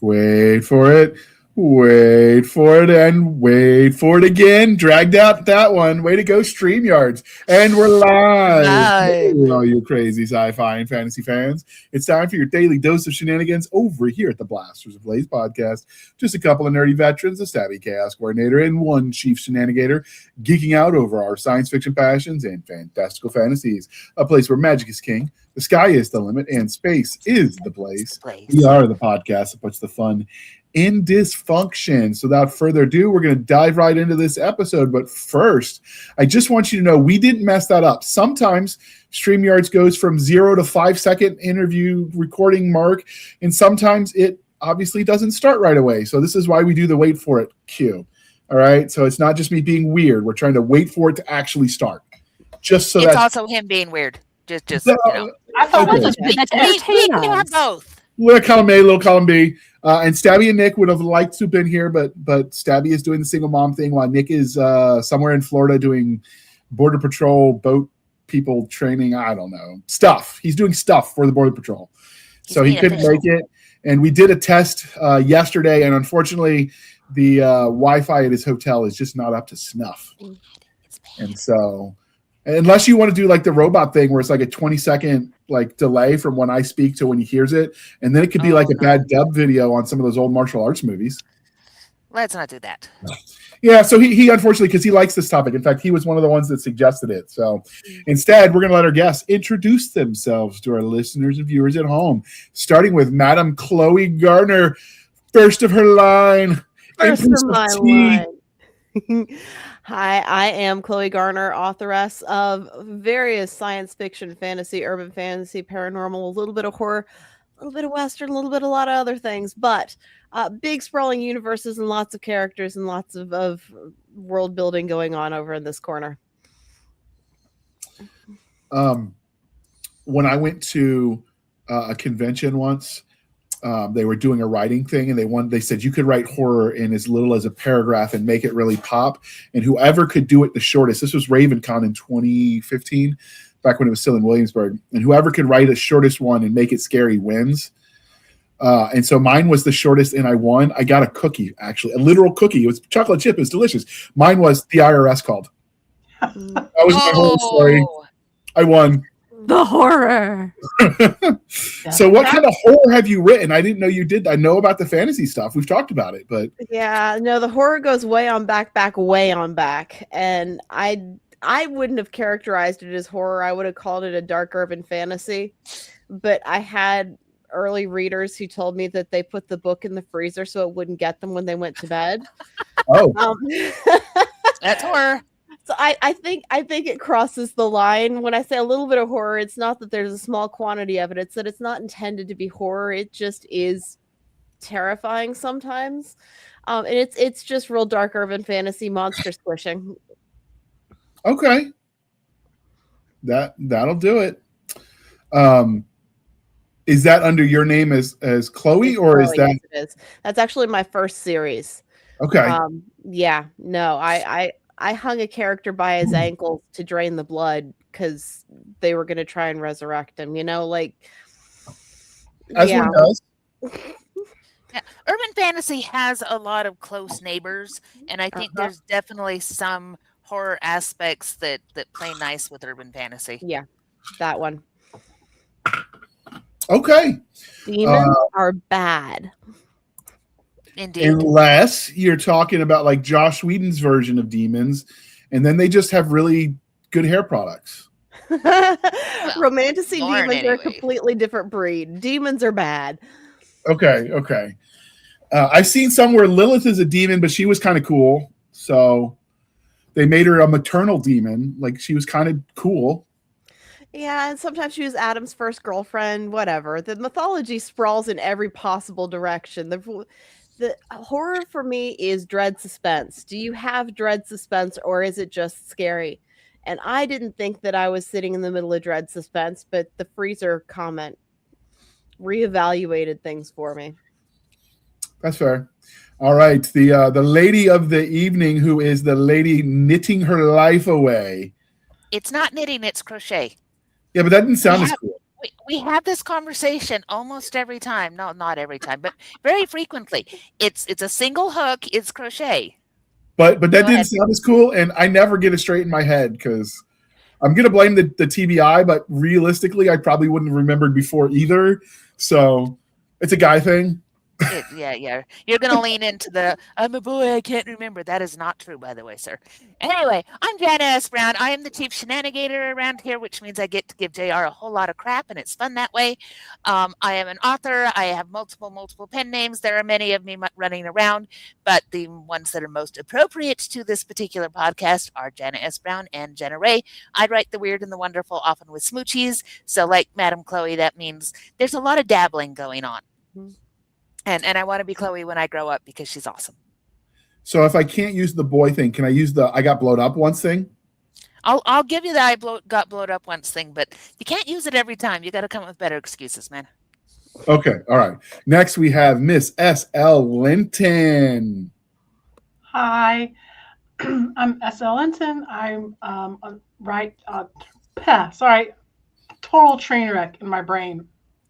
Wait for it. Wait for it and wait for it again. Dragged out that one. Way to go, StreamYards. And we're live. Hello, all you crazy sci-fi and fantasy fans. It's time for your daily dose of shenanigans over here at the Blasters of Blaze podcast. Just a couple of nerdy veterans, a Stabby chaos coordinator, and one chief Shenanigator geeking out over our science fiction passions and fantastical fantasies. A place where magic is king, the sky is the limit, and space is the place. We are the podcast that puts the fun in dysfunction. So without further ado, we're going to dive right into this episode. But first, I just want you to know we didn't mess that up. Sometimes StreamYards goes from 0 to 5 second interview recording mark, and sometimes it obviously doesn't start right away. So this is why we do the wait for it cue. All right. So it's not just me being weird. We're trying to wait for it to actually start. Just so it's also him being weird. Just you know. I thought Okay. we We can have both. Little column A, little column B. And Stabby and Nick would have liked to have been here, but Stabby is doing the single mom thing while Nick is somewhere in Florida doing Border Patrol boat people training. I don't know. Stuff. He's doing stuff for the Border Patrol. So he couldn't make it. And we did a test yesterday, and unfortunately, the Wi-Fi at his hotel is just not up to snuff. And so, unless you want to do like the robot thing where it's like a 20-second like delay from when I speak to when he hears it, and then it could be like a bad dub video on some of those old martial arts movies. Let's not do that. Yeah, so he unfortunately, because he likes this topic. In fact, he was one of the ones that suggested it. So instead, we're going to let our guests introduce themselves to our listeners and viewers at home, starting with Madam Chloe Garner, first of her line. First of my line. Hi, I am Chloe Garner, authoress of various science fiction, fantasy, urban fantasy, paranormal, a little bit of horror, a little bit of Western, a little bit of a lot of other things, but big sprawling universes and lots of characters and lots of world building going on over in this corner. When I went to a convention once, they were doing a writing thing, and they said you could write horror in as little as a paragraph and make it really pop. And whoever could do it the shortest, this was RavenCon in 2015, back when it was still in Williamsburg, and whoever could write the shortest one and make it scary wins. And so mine was the shortest, and I won. I got a cookie, actually, a literal cookie. It was chocolate chip. It was delicious. Mine was The IRS Called. That was my whole story. I won. The horror. So what kind of horror have you written? I didn't know you did. I know about the fantasy stuff. We've talked about it, but yeah, no, the horror goes way on back, and I wouldn't have characterized it as horror. I would have called it a dark urban fantasy. But I had early readers who told me that they put the book in the freezer so it wouldn't get them when they went to bed. Oh, That's horror. So I think it crosses the line. When I say a little bit of horror, it's not that there's a small quantity of it. It's that it's not intended to be horror. It just is terrifying sometimes. And it's just real dark urban fantasy monster squishing. okay. That'll do it. Is that under your name as Chloe, or Chloe, is that? yes, it is. That's actually my first series. Okay. Yeah, no, I hung a character by his ankles to drain the blood because they were going to try and resurrect him. You know, like As one does. Yeah. Urban fantasy has a lot of close neighbors, and I think there's definitely some horror aspects that play nice with urban fantasy. Yeah, that one. Okay. Demons are bad. Indeed. Unless you're talking about like Josh Whedon's version of demons, and then they just have really good hair products. Romantasy Lauren, demons are a anyway. completely different breed. Demons are bad. Okay. I've seen some where Lilith is a demon, but she was kind of cool. So they made her a maternal demon. Like she was kind of cool. Yeah, and sometimes she was Adam's first girlfriend, whatever. The mythology sprawls in every possible direction. The horror for me is dread suspense. Do you have dread suspense, or is it just scary? And I didn't think that I was sitting in the middle of dread suspense, but the freezer comment reevaluated things for me. That's fair. All right. The lady of the evening, who is the lady knitting her life away. It's not knitting, it's crochet. Yeah, but that didn't sound as cool. We have this conversation almost every time. No, not every time, but very frequently. It's a single hook. It's crochet. But that Go didn't ahead. sound as cool, and I never get it straight in my head because I'm gonna blame the TBI, but realistically, I probably wouldn't have remembered before either. So it's a guy thing. Yeah. You're gonna lean into the "I'm a boy, I can't remember." That is not true, by the way, sir. Anyway, I'm Jana S. Brown. I am the chief shenanigator around here, which means I get to give JR a whole lot of crap, and it's fun that way. I am an author. I have multiple pen names. There are many of me running around, but the ones that are most appropriate to this particular podcast are Jana S. Brown and Jenna Ray. I write the weird and the wonderful, often with smoochies. So, like Madam Chloe, that means there's a lot of dabbling going on. And I want to be Chloe when I grow up because she's awesome. So if I can't use the boy thing, can I use the I got blowed up once thing? I'll give you the got blowed up once thing, but you can't use it every time. You got to come up with better excuses, man. Okay, all right. Next we have Miss S.L. Linton. Hi, I'm S.L. Linton. I'm total train wreck in my brain,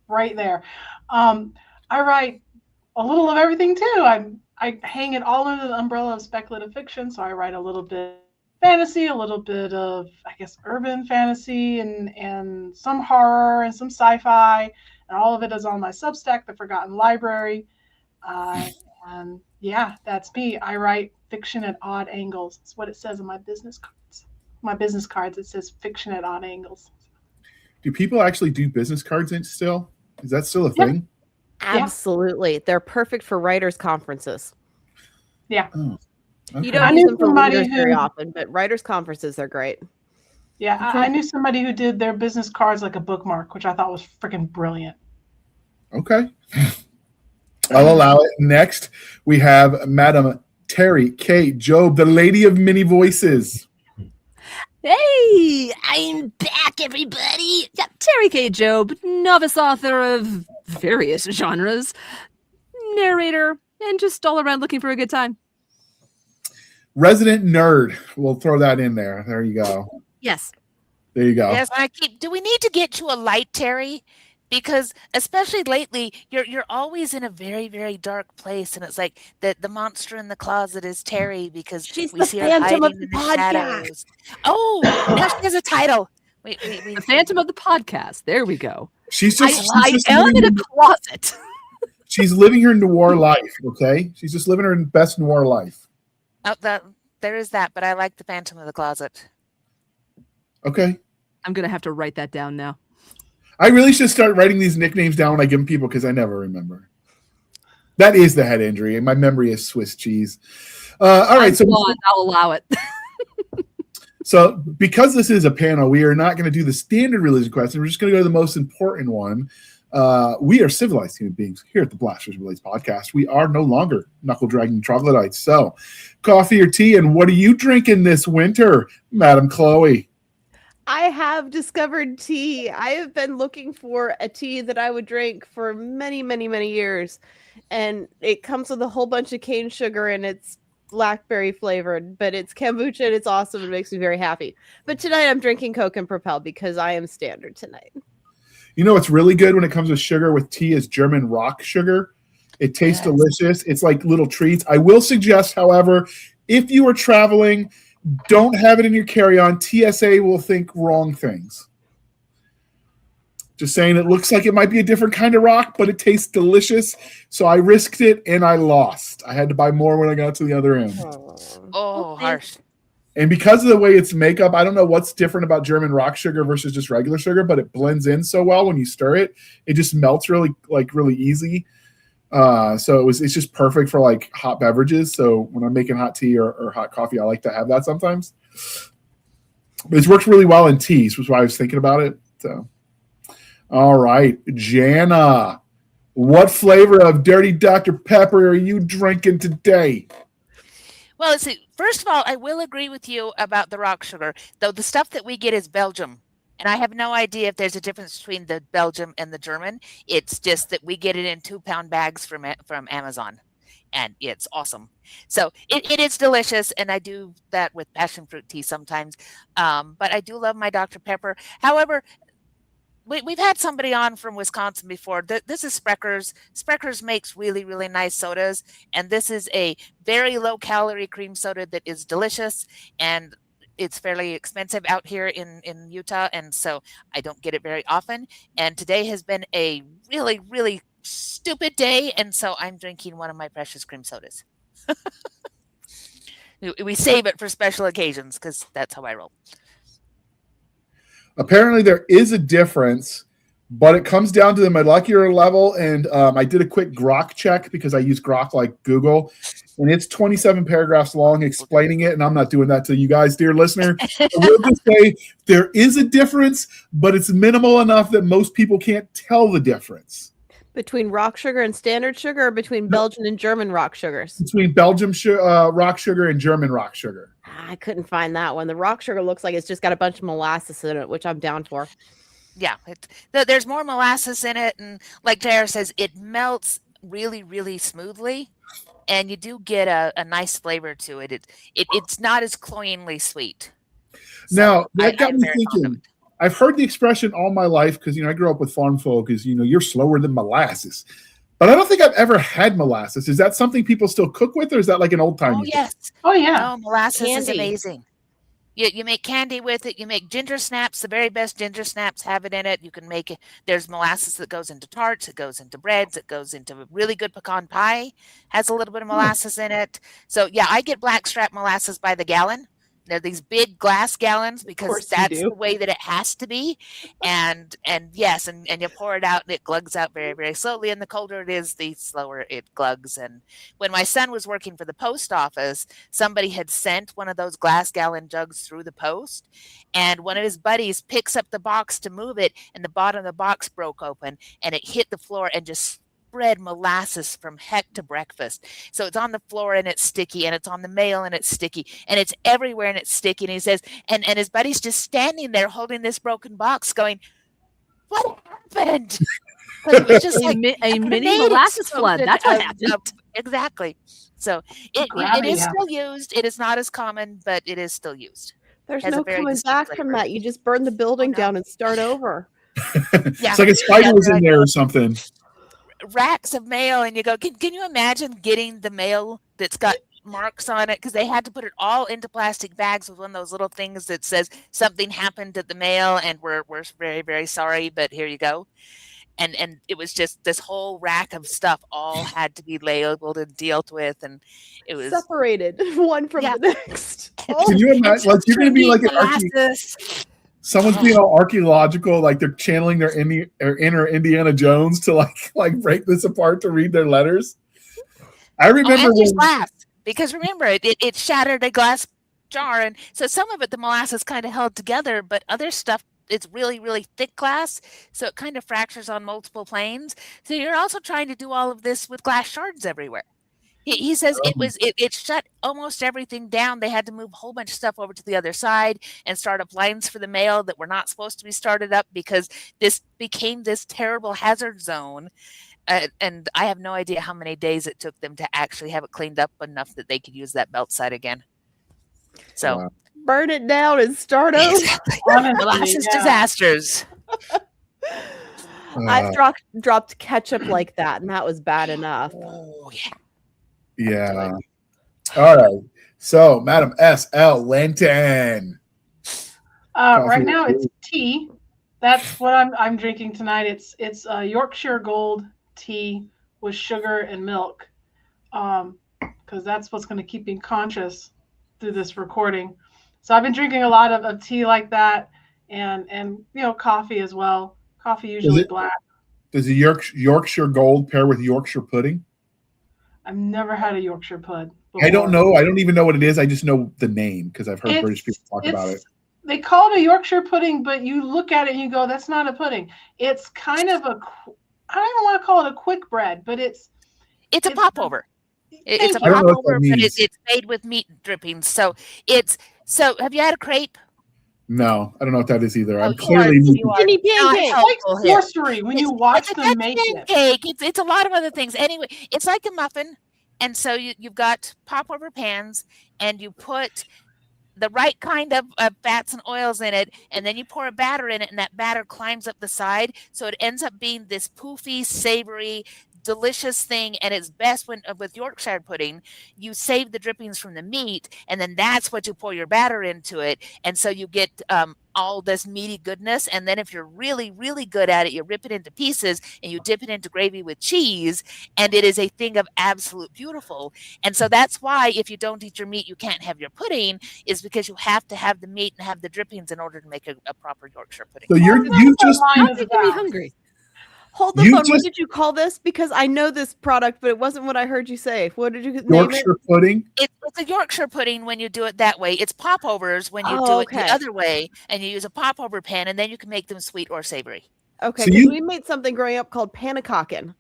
right there. I write a little of everything too. I hang it all under the umbrella of speculative fiction. So I write a little bit fantasy, a little bit of, I guess, urban fantasy, and some horror and some sci-fi, and all of it is on my Substack, The Forgotten Library. And yeah, that's me. I write fiction at odd angles. That's what it says on my business cards. My business cards, it says fiction at odd angles. Do people actually do business cards still? Is that still a thing? Absolutely. They're perfect for writers' conferences. Yeah. Oh, okay. You don't use them for readers very often, but writers' conferences are great. Yeah, I knew somebody who did their business cards like a bookmark, which I thought was freaking brilliant. Okay. I'll allow it. Next, we have Madam Terry K. Job, the lady of many voices. Hey, I'm back, everybody. Yeah, Terry K. Job, novice author of various genres, narrator, and just all around looking for a good time. Resident nerd. We'll throw that in there. There you go. Yes. There you go. Yes, do we need to get to a light, Terry? Because especially lately, you're always in a very, very dark place, and it's like the monster in the closet is Terry because She's we the see her Phantom hiding of the in the podcast. shadows. Oh, now she has a title. The Phantom of the Podcast. There we go. She's just I am in a closet. She's living her noir life, okay? She's just living her best noir life. Oh, there is that, but I like the Phantom of the Closet. Okay. I'm going to have to write that down now. I really should start writing these nicknames down when I give them people because I never remember. That is the head injury, and my memory is Swiss cheese. All right, so I'll allow it. So because this is a panel, we are not going to do the standard religion question. We're just going to go to the most important one. We are civilized human beings here at the Blasters Relays podcast. We are no longer knuckle-dragging troglodytes. So coffee or tea, and what are you drinking this winter, Madam Chloe? I have discovered tea. I have been looking for a tea that I would drink for many, many, many years. And it comes with a whole bunch of cane sugar and it's blackberry flavored, but it's kombucha and it's awesome. It makes me very happy. But tonight I'm drinking Coke and Propel because I am standard tonight. You know what's really good when it comes with sugar with tea is German rock sugar. It tastes delicious. It's like little treats. I will suggest, however, if you are traveling, don't have it in your carry-on. TSA will think wrong things. Just saying, it looks like it might be a different kind of rock, but it tastes delicious. So I risked it and I lost. I had to buy more when I got to the other end. Oh, harsh. And because of the way it's makeup, I don't know what's different about German rock sugar versus just regular sugar, but it blends in so well when you stir it. It just melts really easy. So it's just perfect for like hot beverages. So when I'm making hot tea or hot coffee, I like to have that sometimes. But it's worked really well in teas, which is why I was thinking about it. So, all right, Jana, what flavor of Dirty Dr. Pepper are you drinking today? Well, let's see. First of all, I will agree with you about the rock sugar, though the stuff that we get is Belgium. And I have no idea if there's a difference between the Belgium and the German. It's just that we get it in 2-pound bags from Amazon, and it's awesome. So it is delicious, and I do that with passion fruit tea sometimes. But I do love my Dr. Pepper. However, we've had somebody on from Wisconsin before. This is Sprecher's. Sprecher's makes really, really nice sodas, and this is a very low-calorie cream soda that is delicious, and it's fairly expensive out here in Utah, and so I don't get it very often. And today has been a really, really stupid day, and so I'm drinking one of my precious cream sodas. We save it for special occasions because that's how I roll. Apparently there is a difference, but it comes down to the molecular level. And I did a quick Grok check because I use Grok like Google, and it's 27 paragraphs long explaining it. And I'm not doing that to you guys, dear listener. I will just say there is a difference, but it's minimal enough that most people can't tell the difference. Between rock sugar and standard sugar, or between Belgian and German rock sugars? Between Belgium rock sugar and German rock sugar. I couldn't find that one. The rock sugar looks like it's just got a bunch of molasses in it, which I'm down for. Yeah, there's more molasses in it, and like JR says, it melts really, really smoothly, and you do get a nice flavor to it. It's not as cloyingly sweet. So Now, that got I'm me very fond of thinking. I've heard the expression all my life because, I grew up with farm folk is, you're slower than molasses. But I don't think I've ever had molasses. Is that something people still cook with, or is that like an old time? Oh, yes. Oh, yeah. No, molasses is Candy. amazing. You make candy with it. You make ginger snaps. The very best ginger snaps have it in it. You can make it. There's molasses that goes into tarts. It goes into breads. It goes into really good pecan pie. Has a little bit of molasses in it. So, yeah, I get blackstrap molasses by the gallon. They're these big glass gallons because that's the way that it has to be. And yes, and you pour it out and it glugs out very, very slowly. And the colder it is, the slower it glugs. And when my son was working for the post office, somebody had sent one of those glass gallon jugs through the post. And one of his buddies picks up the box to move it, and the bottom of the box broke open and it hit the floor and just spread molasses from heck to breakfast. So it's on the floor and it's sticky, and it's on the mail and it's sticky, and it's everywhere and it's sticky. And he says, and his buddy's just standing there holding this broken box going, what happened? Because it was just like a mini molasses flood. That's what happened. Exactly. So it is still used. It is not as common, but it is still used. There's no coming back from that. You just burn the building down and start over. It's like a spider was in there or something. Racks of mail, and you go, can you imagine getting the mail that's got marks on it? Because they had to put it all into plastic bags with one of those little things that says something happened at the mail and we're very, very sorry, but here you go. And it was just this whole rack of stuff all had to be labeled and dealt with, and it was separated one from the next. Can you imagine? Like, you're going to be like an someone's being all archaeological, like they're channeling their inner Indiana Jones to like break this apart to read their letters. I remember when glass, because remember it shattered a glass jar, and so some of it the molasses kind of held together, but other stuff it's really, really thick glass, so it kind of fractures on multiple planes. So you're also trying to do all of this with glass shards everywhere. He says it shut almost everything down. They had to move a whole bunch of stuff over to the other side and start up lines for the mail that were not supposed to be started up because this became this terrible hazard zone. And I have no idea how many days it took them to actually have it cleaned up enough that they could use that belt site again. So burn it down and start over. Molasses disasters. I've dropped ketchup like that, and that was bad enough. Oh, yeah. Yeah. All right. So, Madam S.L. Linton. Right now it's tea. That's what I'm drinking tonight. It's Yorkshire Gold tea with sugar and milk, because that's what's going to keep me conscious through this recording. So I've been drinking a lot of tea like that, and coffee as well. Coffee usually black. Does the Yorkshire Gold pair with Yorkshire pudding? I've never had a Yorkshire pud before. I don't know. I don't even know what it is. I just know the name because I've heard British people talk about it. They call it a Yorkshire pudding, but you look at it and you go, that's not a pudding. It's kind of I don't even want to call it a quick bread, but it's a popover. It's a popover, but it's made with meat drippings. So have you had a crepe? No, I don't know what that is either. I'm clearly mini pancake. Like sorcery when you watch them make pancake. It's a lot of other things. Anyway, it's like a muffin, and so you've got popover pans, and you put the right kind of fats and oils in it, and then you pour a batter in it, and that batter climbs up the side, so it ends up being this poofy, savory, delicious thing. And it's best when with Yorkshire pudding, you save the drippings from the meat, and then that's what you pour your batter into it, and so you get all this meaty goodness. And then if you're really, really good at it, you rip it into pieces and you dip it into gravy with cheese, and it is a thing of absolute beautiful. And so that's why if you don't eat your meat, you can't have your pudding, is because you have to have the meat and have the drippings in order to make a proper Yorkshire pudding. So Well, that's you what just mine Not is making me about. hungry. Hold the You phone. What just- did you call this? Because I know this product, but it wasn't what I heard you say. What did you name it? Yorkshire pudding. It's a Yorkshire pudding when you do it that way. It's popovers when you Oh, do it okay. the other way, and you use a popover pan, and then you can make them sweet or savory. Okay, So because you- we made something growing up called Pannekuchen,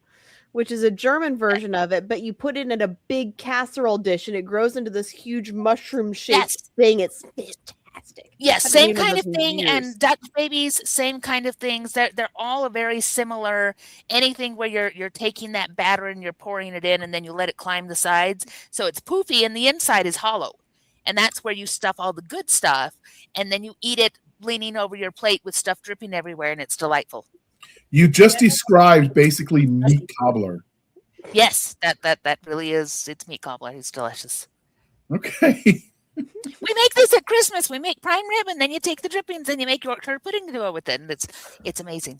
which is a German version of it, but you put it in a big casserole dish and it grows into this huge mushroom-shaped Yes. thing. It's fantastic. Yes, Haven't same eaten kind this of in thing. years. And Dutch babies, same kind of things. They're all very similar. Anything where you're taking that batter and you're pouring it in, and then you let it climb the sides, so it's poofy and the inside is hollow, and that's where you stuff all the good stuff, and then you eat it leaning over your plate with stuff dripping everywhere, and it's delightful. You just described basically meat cobbler. Yes, that really is. It's meat cobbler. It's delicious. Okay. We make this at Christmas. We make prime rib, and then you take the drippings and you make Yorkshire pudding to go with it, and it's amazing.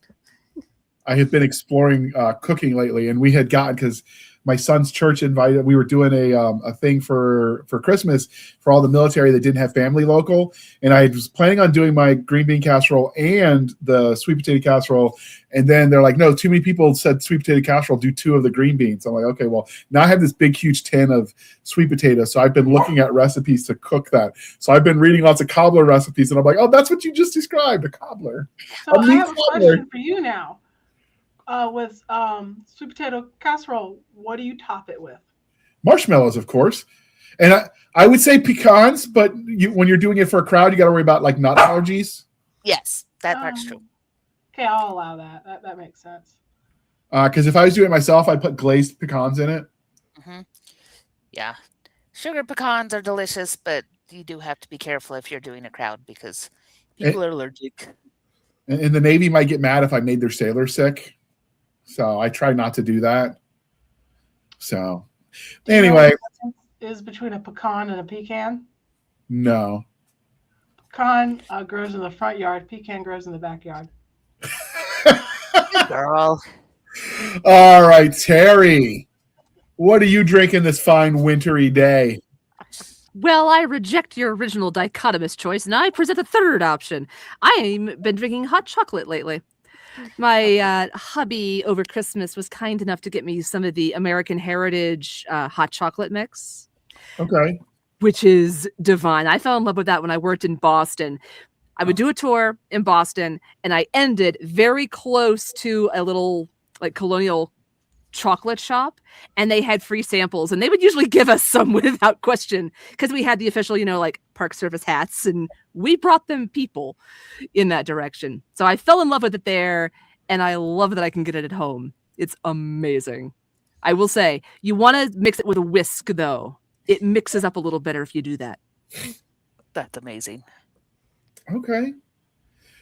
I have been exploring cooking lately, and we had gotten, because my son's church invited. We were doing a thing for Christmas for all the military that didn't have family local, and I was planning on doing my green bean casserole and the sweet potato casserole. And then they're like, "No, too many people said sweet potato casserole. Do 2 of the green beans." I'm like, "Okay, well, now I have this big, huge tin of sweet potatoes, so I've been looking at recipes to cook that. So I've been reading lots of cobbler recipes, and I'm like, oh, that's what you just described, a cobbler." So A I meat have a cobbler. question for you now. With sweet potato casserole, what do you top it with? Marshmallows, of course. And I would say pecans, but when you're doing it for a crowd, you got to worry about like nut allergies. Yes, that part's true. Okay, I'll allow that. That makes sense. Because if I was doing it myself, I'd put glazed pecans in it. Hmm. Yeah, sugar pecans are delicious, but you do have to be careful if you're doing a crowd because people are allergic. And the Navy might get mad if I made their sailors sick. So I try not to do that. So Do you know anyway, what the difference is between a pecan and a pecan? no. Pecan grows in the front yard. Pecan grows in the backyard. Girl. All right, Terry. What are you drinking this fine wintry day? Well, I reject your original dichotomous choice, and I present a third option. I've been drinking hot chocolate lately. My hubby over Christmas was kind enough to get me some of the American Heritage hot chocolate mix, Okay. which is divine. I fell in love with that when I worked in Boston. I would do a tour in Boston, and I ended very close to a little like colonial chocolate shop, and they had free samples, and they would usually give us some without question because we had the official, like Park Service hats, and we brought them people in that direction. So I fell in love with it there, and I love that I can get it at home. It's amazing. I will say, you want to mix it with a whisk, though. It mixes up a little better if you do that. That's amazing. Okay.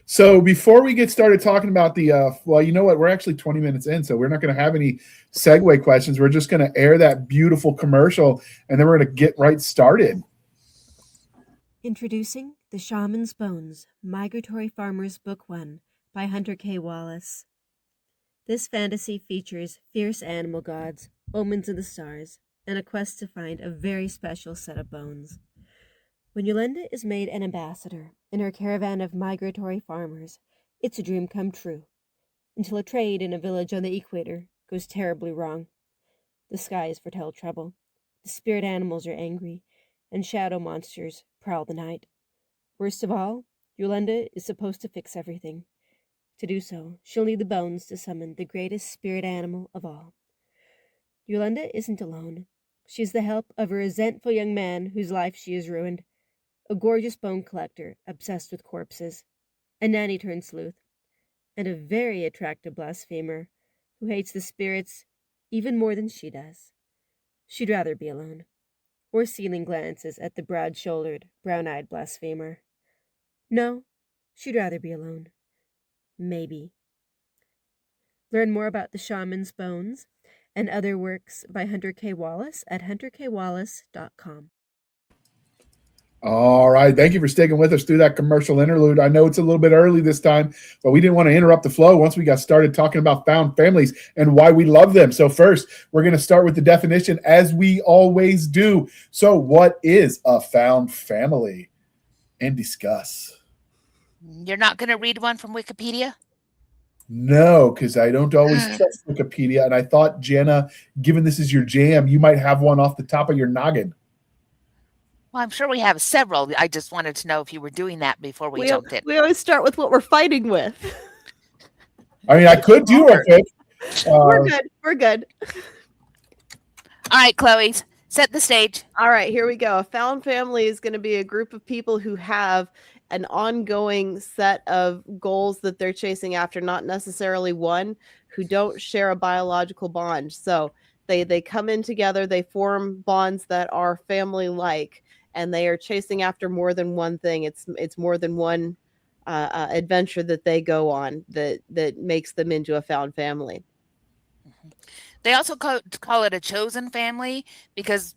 So before we get started talking about the, well, you know what? We're actually 20 minutes in, so we're not going to have any segue questions. We're just going to air that beautiful commercial, and then we're going to get right started. Introducing The Shaman's Bones, Migratory Farmers Book 1 by Hunter K. Wallace. This fantasy features fierce animal gods, omens of the stars, and a quest to find a very special set of bones. When Yolanda is made an ambassador in her caravan of migratory farmers, it's a dream come true, until a trade in a village on the equator goes terribly wrong. The skies foretell trouble, the spirit animals are angry, and shadow monsters prowl the night. Worst of all, Yolanda is supposed to fix everything. To do so, she'll need the bones to summon the greatest spirit animal of all. Yolanda isn't alone. She's the help of a resentful young man whose life she has ruined, a gorgeous bone collector obsessed with corpses, a nanny turned sleuth, and a very attractive blasphemer who hates the spirits even more than she does. She'd rather be alone. or ceiling glances at the broad-shouldered, brown-eyed blasphemer. No, she'd rather be alone. Maybe. Learn more about the Shaman's Bones and other works by Hunter K. Wallace at hunterkwallace.com. All right. Thank you for sticking with us through that commercial interlude. I know it's a little bit early this time, but we didn't want to interrupt the flow once we got started talking about found families and why we love them. So first, we're going to start with the definition, as we always do. So what is a found family? And discuss. You're not going to read one from Wikipedia? No, because I don't always trust Wikipedia. And I thought, Jana, given this is your jam, you might have one off the top of your noggin. Well, I'm sure we have several. I just wanted to know if you were doing that before we jumped in. We always start with what we're fighting with. I mean, I could do a pick. We're good. All right, Chloe, set the stage. All right, here we go. A found family is going to be a group of people who have an ongoing set of goals that they're chasing after, not necessarily one, who don't share a biological bond. So they come in together, they form bonds that are family-like, and they are chasing after more than one thing. It's more than one adventure that they go on that makes them into a found family. They also call it a chosen family because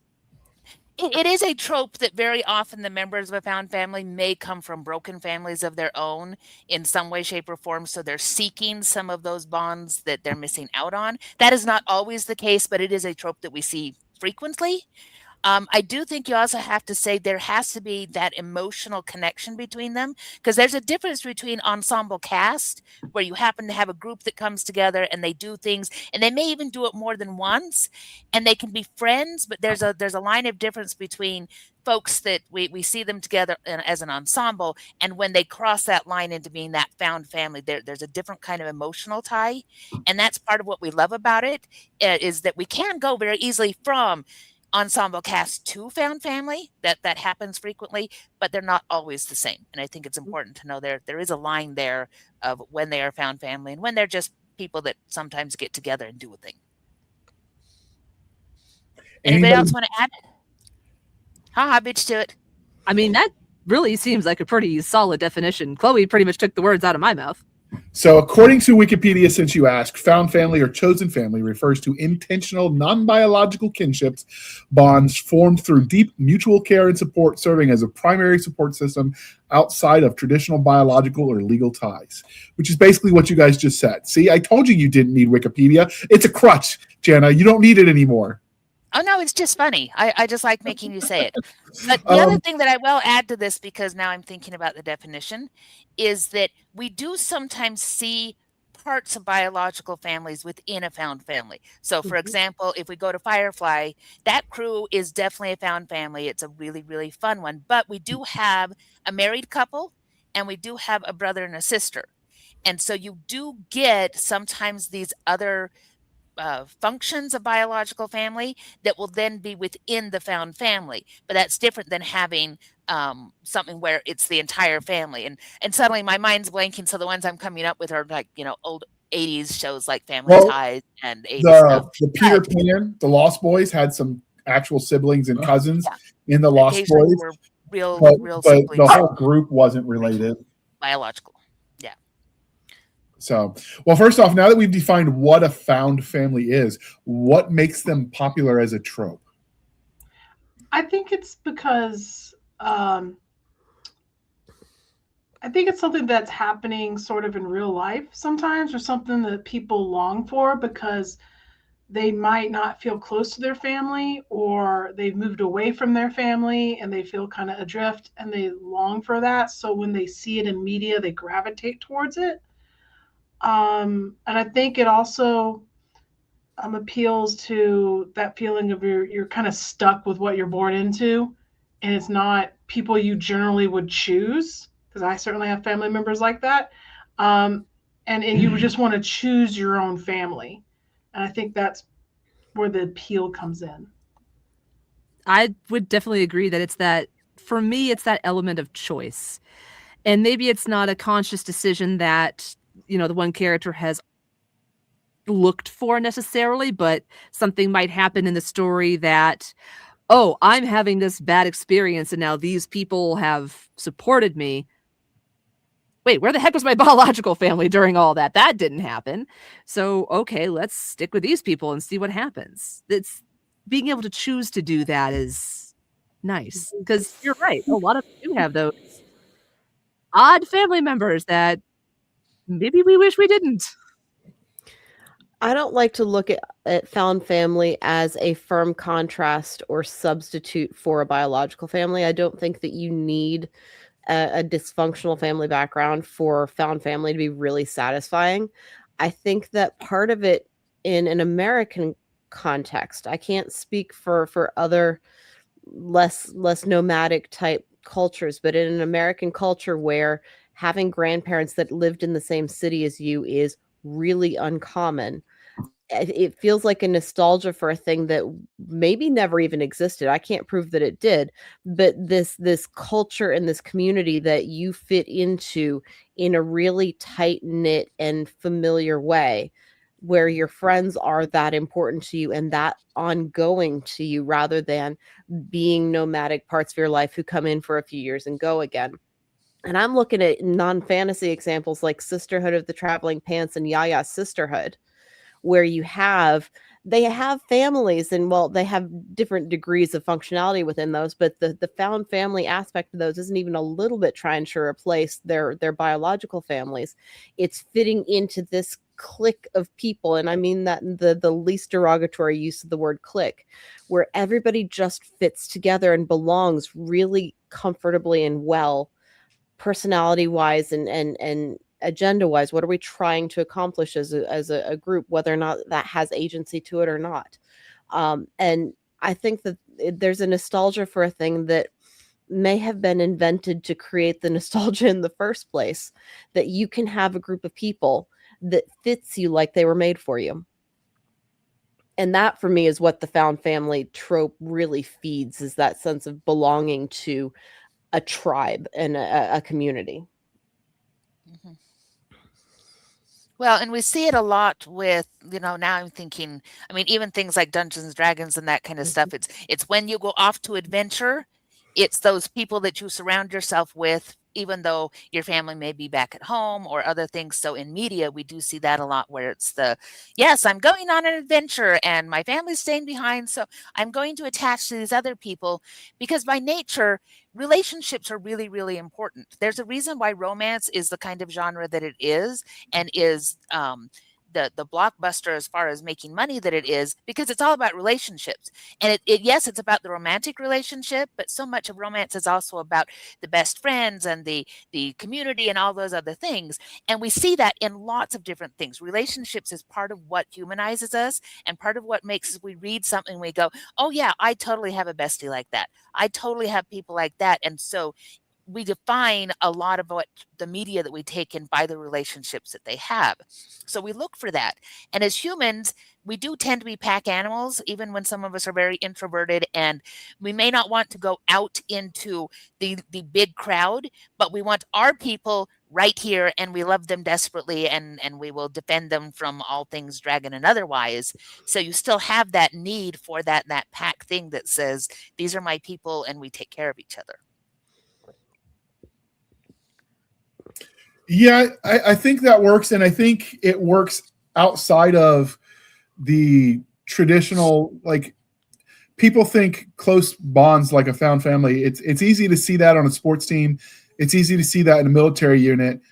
it is a trope that very often the members of a found family may come from broken families of their own in some way, shape, or form. So they're seeking some of those bonds that they're missing out on. That is not always the case, but it is a trope that we see frequently. I do think you also have to say there has to be that emotional connection between them, because there's a difference between ensemble cast, where you happen to have a group that comes together and they do things, and they may even do it more than once, and they can be friends, but there's a line of difference between folks that we see them together as an ensemble, and when they cross that line into being that found family, there's a different kind of emotional tie, and that's part of what we love about it, is that we can go very easily from ensemble cast to found family. That happens frequently, but they're not always the same. And I think it's important to know there is a line there of when they are found family and when they're just people that sometimes get together and do a thing. Anybody else want to add? Ha, bitch to it. I mean, that really seems like a pretty solid definition. Chloe pretty much took the words out of my mouth. So according to Wikipedia, since you asked, found family or chosen family refers to intentional, non-biological kinships, bonds formed through deep mutual care and support, serving as a primary support system outside of traditional biological or legal ties, which is basically what you guys just said. See, I told you didn't need Wikipedia. It's a crutch, Jana. You don't need it anymore. Oh, no, it's just funny. I just like making you say it. But the other thing that I will add to this, because now I'm thinking about the definition, is that we do sometimes see parts of biological families within a found family. So, for example, if we go to Firefly, that crew is definitely a found family. It's a really, really fun one. But we do have a married couple, and we do have a brother and a sister. And so you do get sometimes these other functions of biological family that will then be within the found family, but that's different than having something where it's the entire family. And suddenly my mind's blanking, so the ones I'm coming up with are like old 80s shows like Family Ties and 80s stuff. The Peter Pan, the Lost Boys had some actual siblings and cousins in the Lost Boys. Were real but the whole group wasn't related. Biological. So, well, first off, now that we've defined what a found family is, what makes them popular as a trope? I think it's because I think it's something that's happening sort of in real life sometimes, or something that people long for because they might not feel close to their family, or they've moved away from their family and they feel kind of adrift and they long for that. So when they see it in media, they gravitate towards it. And I think it also appeals to that feeling of you're kind of stuck with what you're born into, and it's not people you generally would choose, because I certainly have family members like that. And you just want to choose your own family. And I think that's where the appeal comes in. I would definitely agree that it's that, for me, it's that element of choice. And maybe it's not a conscious decision that the one character has looked for necessarily, but something might happen in the story that, oh, I'm having this bad experience and now these people have supported me. Wait, where the heck was my biological family during all that? That didn't happen. So, okay, let's stick with these people and see what happens. It's being able to choose to do that is nice. Because you're right. A lot of us do have those odd family members that maybe we wish we didn't. I don't like to look at found family as a firm contrast or substitute for a biological family. I don't think that you need a dysfunctional family background for found family to be really satisfying. I think that part of it in an American context, I can't speak for other less nomadic type cultures, but in an American culture where having grandparents that lived in the same city as you is really uncommon, it feels like a nostalgia for a thing that maybe never even existed. I can't prove that it did, but this culture and this community that you fit into in a really tight knit and familiar way, where your friends are that important to you and that ongoing to you, rather than being nomadic parts of your life who come in for a few years and go again. And I'm looking at non-fantasy examples like Sisterhood of the Traveling Pants and Yaya's Sisterhood, where they have families, and well, they have different degrees of functionality within those, but the found family aspect of those isn't even a little bit trying to replace their biological families. It's fitting into this clique of people, and I mean that in the least derogatory use of the word clique, where everybody just fits together and belongs really comfortably and well, personality wise and agenda wise. What are we trying to accomplish as a group, whether or not that has agency to it or not? And I think that there's a nostalgia for a thing that may have been invented to create the nostalgia in the first place, that you can have a group of people that fits you like they were made for you. And that for me is what the found family trope really feeds, is that sense of belonging to a tribe and a community. Mhm. Well, and we see it a lot with, now I'm thinking, I mean, even things like Dungeons and Dragons and that kind of stuff. It's when you go off to adventure, it's those people that you surround yourself with, even though your family may be back at home or other things. So in media, we do see that a lot, where it's yes, I'm going on an adventure and my family's staying behind. So I'm going to attach to these other people, because by nature, relationships are really, really important. There's a reason why romance is the kind of genre that it is, and is the blockbuster as far as making money that it is, because it's all about relationships. And yes, it's about the romantic relationship, but so much of romance is also about the best friends and the community and all those other things. And we see that in lots of different things. Relationships is part of what humanizes us, and part of what makes us, we read something, we go, oh yeah, I totally have a bestie like that. I totally have people like that. And so we define a lot of what the media that we take in by the relationships that they have. So we look for that. And as humans, we do tend to be pack animals, even when some of us are very introverted, and we may not want to go out into the big crowd, but we want our people right here, and we love them desperately, and we will defend them from all things dragon and otherwise. So you still have that need for that pack thing that says, these are my people and we take care of each other. Yeah, I think that works, and I think it works outside of the traditional, like, people think close bonds like a found family. It's easy to see that on a sports team. It's easy to see that in a military unit.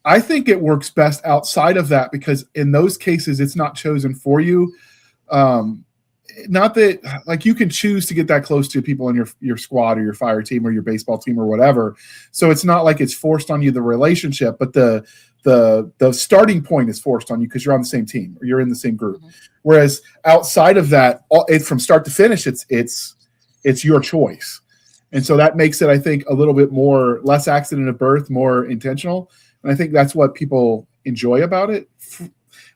I think it works best outside of that, because in those cases, it's not chosen for you. Not that, like, you can choose to get that close to people in your squad or your fire team or your baseball team or whatever. So it's not like it's forced on you, the relationship, but the starting point is forced on you because you're on the same team or you're in the same group. Mm-hmm. Whereas outside of that, from start to finish, it's your choice. And so that makes it, I think, a little bit more, less accident of birth, more intentional. And I think that's what people enjoy about it.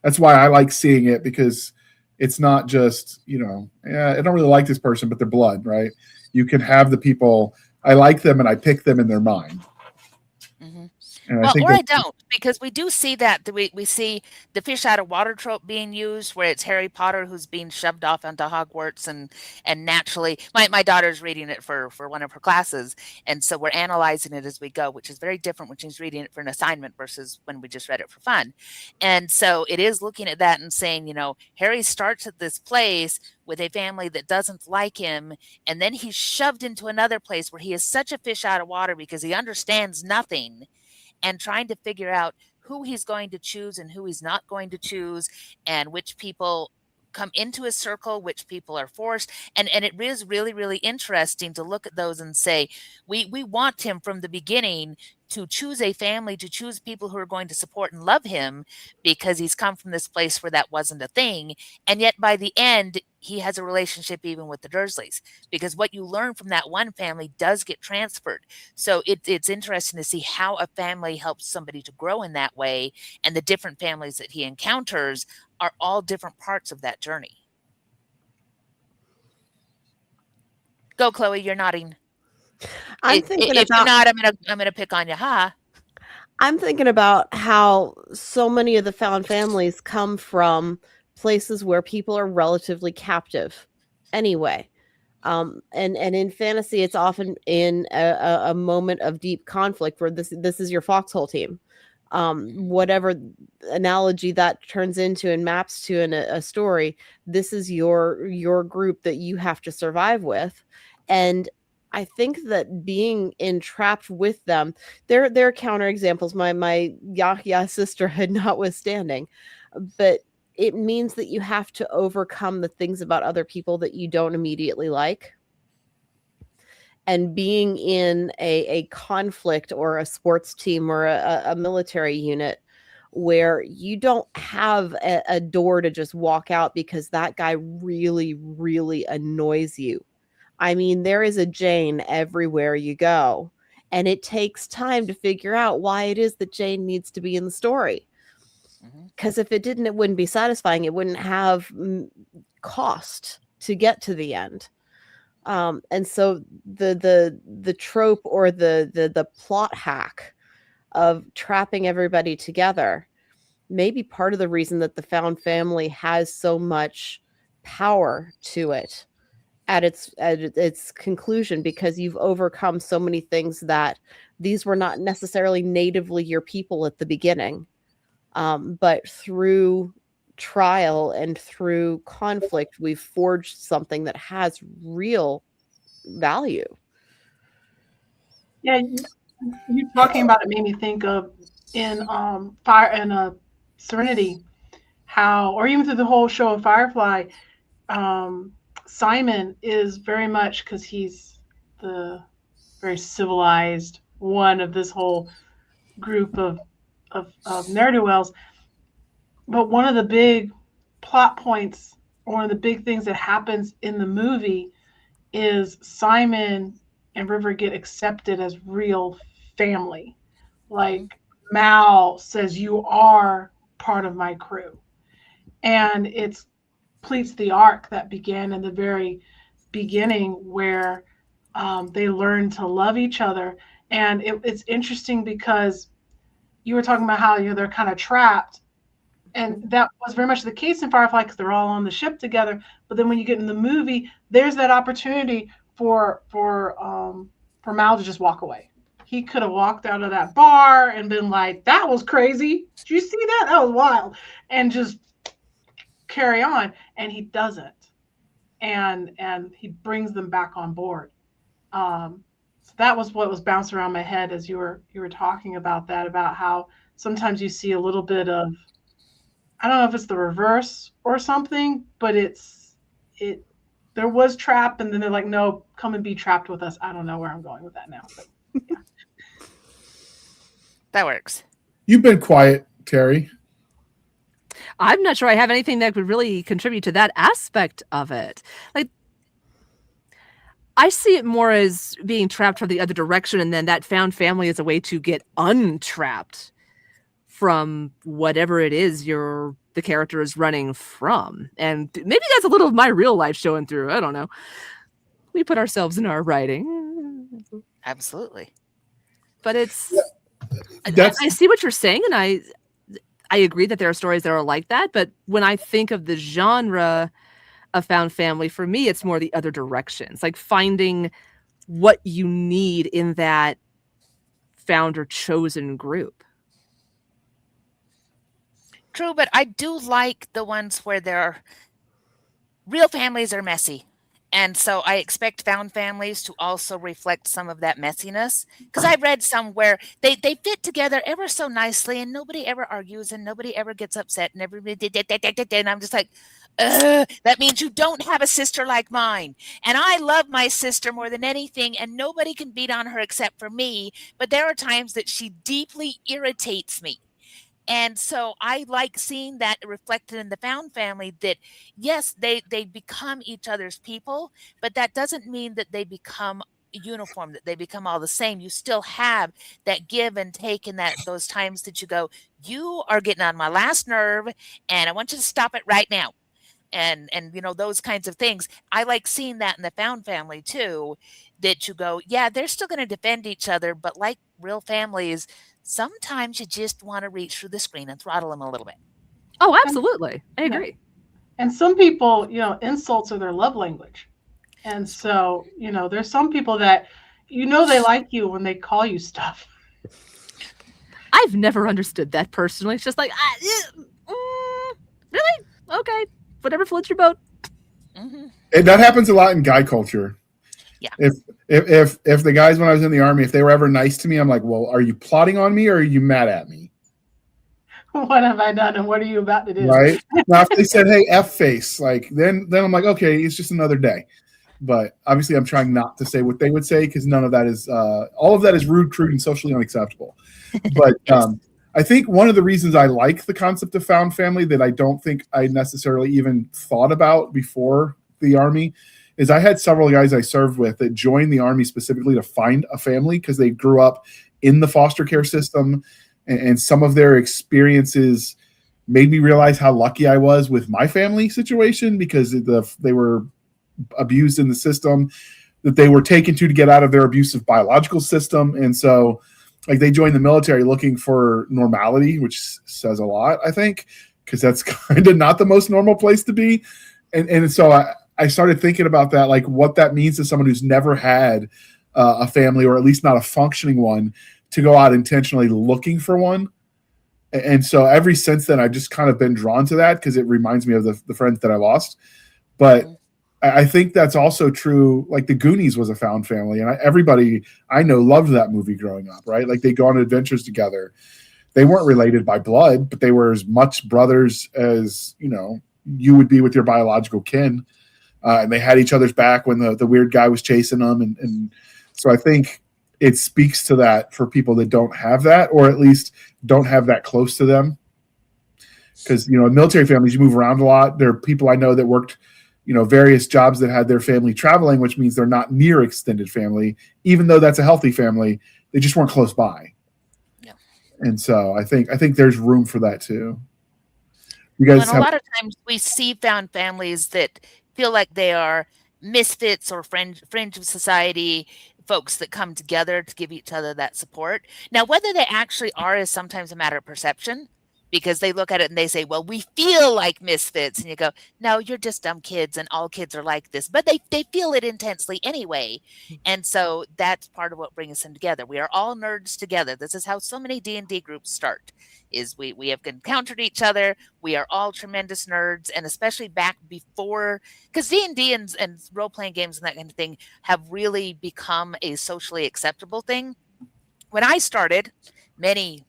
That's why I like seeing it, because it's not just, I don't really like this person, but they're blood, right? You can have the people, I like them and I pick them in their mind. Mm-hmm. And Well, think or I that don't, because we do see that we see the fish out of water trope being used, where it's Harry Potter who's being shoved off onto Hogwarts, and naturally, my daughter's reading it for one of her classes, and so we're analyzing it as we go, which is very different when she's reading it for an assignment versus when we just read it for fun. And so it is looking at that and saying, Harry starts at this place with a family that doesn't like him, and then he's shoved into another place where he is such a fish out of water because he understands nothing, and trying to figure out who he's going to choose and who he's not going to choose, and which people come into his circle, which people are forced. And it is really, really interesting to look at those and say, we want him from the beginning to choose a family, to choose people who are going to support and love him, because he's come from this place where that wasn't a thing. And yet by the end, he has a relationship even with the Dursleys, because what you learn from that one family does get transferred. So it's interesting to see how a family helps somebody to grow in that way, and the different families that he encounters are all different parts of that journey. Go, Chloe, you're nodding. If you're not, I'm gonna pick on you, huh? I'm thinking about how so many of the found families come from places where people are relatively captive anyway. And in fantasy, it's often in a moment of deep conflict where this is your foxhole team. Whatever analogy that turns into and maps to in a story, this is your group that you have to survive with. And I think that being entrapped with them, there are counterexamples, my Yahya sisterhood notwithstanding, but it means that you have to overcome the things about other people that you don't immediately like. And being in a conflict or a sports team or a military unit where you don't have a door to just walk out because that guy really, really annoys you. I mean, there is a Jane everywhere you go, and it takes time to figure out why it is that Jane needs to be in the story. Because if it didn't, it wouldn't be satisfying. It wouldn't have cost to get to the end. And so the trope or the plot hack of trapping everybody together may be part of the reason that the found family has so much power to it at its conclusion, because you've overcome so many things that these were not necessarily natively your people at the beginning, but through trial and through conflict, we've forged something that has real value. Yeah, you talking about it made me think of in Fire and Serenity, how, or even through the whole show of Firefly, Simon is very much, because he's the very civilized one of this whole group of ne'er-do-wells. But one of the big plot points, one of the big things that happens in the movie is Simon and River get accepted as real family. Like Mal says, you are part of my crew. And it's completes the arc that began in the very beginning, where they learn to love each other. And it's interesting because you were talking about how they're kind of trapped, and that was very much the case in Firefly because they're all on the ship together. But then when you get in the movie, there's that opportunity for Mal to just walk away. He could have walked out of that bar and been like, "That was crazy. Did you see that? That was wild," and just carry on. And he doesn't, and he brings them back on board. So that was what was bouncing around my head as you were talking about that, about how sometimes you see a little bit of, I don't know if it's the reverse or something, but there was trap, and then they're like, no, come and be trapped with us. I don't know where I'm going with that now. But, yeah. That works. You've been quiet, Terry. I'm not sure I have anything that would really contribute to that aspect of it. Like, I see it more as being trapped from the other direction, and then that found family is a way to get untrapped from whatever it is the character is running from. And maybe that's a little of my real life showing through. I don't know. We put ourselves in our writing. Absolutely. But it's I see what you're saying, and I agree that there are stories that are like that. But when I think of the genre of found family, for me, it's more the other directions, like finding what you need in that found or chosen group. True, but I do like the ones where real families are messy. And so I expect found families to also reflect some of that messiness. Because I've read some where they fit together ever so nicely and nobody ever argues and nobody ever gets upset and everybody and I'm just like, that means you don't have a sister like mine. And I love my sister more than anything, and nobody can beat on her except for me. But there are times that she deeply irritates me. And so I like seeing that reflected in the found family, that yes, they become each other's people, but that doesn't mean that they become uniform, that they become all the same. You still have that give and take in those times that you go, you are getting on my last nerve and I want you to stop it right now. And those kinds of things. I like seeing that in the found family too, that you go, yeah, they're still going to defend each other, but like real families, sometimes you just want to reach through the screen and throttle them a little bit. Oh, absolutely. I agree. And some people, insults are their love language. And so, there's some people that, they like you when they call you stuff. I've never understood that personally. It's just like, really? Okay. Whatever floats your boat. Mm-hmm. And that happens a lot in guy culture. Yeah. If the guys when I was in the Army, if they were ever nice to me, I'm like, well, are you plotting on me or are you mad at me? What have I done and what are you about to do? Right. Now, if they said, hey, F face, like then I'm like, okay, it's just another day. But obviously I'm trying not to say what they would say because none of that is all of that is rude, crude, and socially unacceptable. But I think one of the reasons I like the concept of found family that I don't think I necessarily even thought about before the Army is I had several guys I served with that joined the Army specifically to find a family because they grew up in the foster care system, and some of their experiences made me realize how lucky I was with my family situation because they were abused in the system that they were taken to get out of their abusive biological system. And so like they joined the military looking for normality, which says a lot, I think, because that's kind of not the most normal place to be. And so I started thinking about that, like what that means to someone who's never had a family, or at least not a functioning one, to go out intentionally looking for one. And so ever since then, I've just kind of been drawn to that because it reminds me of the friends that I lost. But I think that's also true. Like the Goonies was a found family, and everybody I know loved that movie growing up, right? Like they go on adventures together. They weren't related by blood, but they were as much brothers as, you would be with your biological kin. And they had each other's back when the weird guy was chasing them. And so I think it speaks to that for people that don't have that, or at least don't have that close to them. Because, in military families, you move around a lot. There are people I know that worked various jobs that had their family traveling, which means they're not near extended family, even though that's a healthy family. They just weren't close by. Yeah. And so I think there's room for that too. You guys a lot of times we see found families that feel like they are misfits or fringe of society folks that come together to give each other that support. Now, whether they actually are is sometimes a matter of perception, because they look at it and they say, well, we feel like misfits. And you go, no, you're just dumb kids and all kids are like this. But they feel it intensely anyway. And so that's part of what brings them together. We are all nerds together. This is how so many D&D groups start, is we have encountered each other. We are all tremendous nerds. And especially back before, because D&D and role-playing games and that kind of thing have really become a socially acceptable thing. When I started, many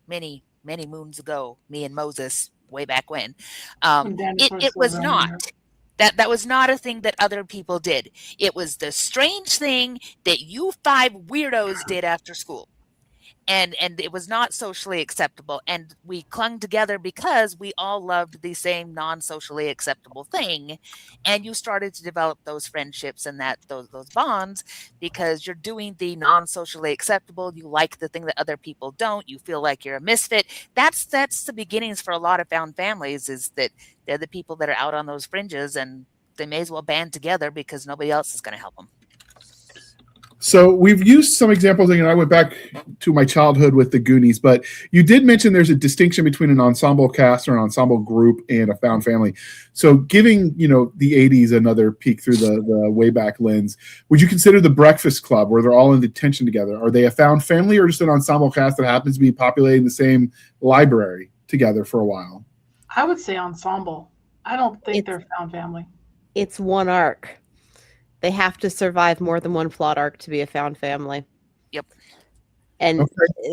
moons ago, me and Moses, way back when, it was not. That was not a thing that other people did. It was the strange thing that you 5 weirdos did after school. And it was not socially acceptable. And we clung together because we all loved the same non-socially acceptable thing. And you started to develop those friendships and those bonds because you're doing the non-socially acceptable. You like the thing that other people don't. You feel like you're a misfit. That's the beginnings for a lot of found families, is that they're the people that are out on those fringes and they may as well band together because nobody else is going to help them. So we've used some examples, and I went back to my childhood with the Goonies, but you did mention there's a distinction between an ensemble cast or an ensemble group and a found family. So giving, the 80s another peek through the way back lens, would you consider the Breakfast Club, where they're all in detention together, are they a found family or just an ensemble cast that happens to be populating the same library together for a while? I would say ensemble. I don't think they're found family. It's one arc. They have to survive more than one plot arc to be a found family. Yep. And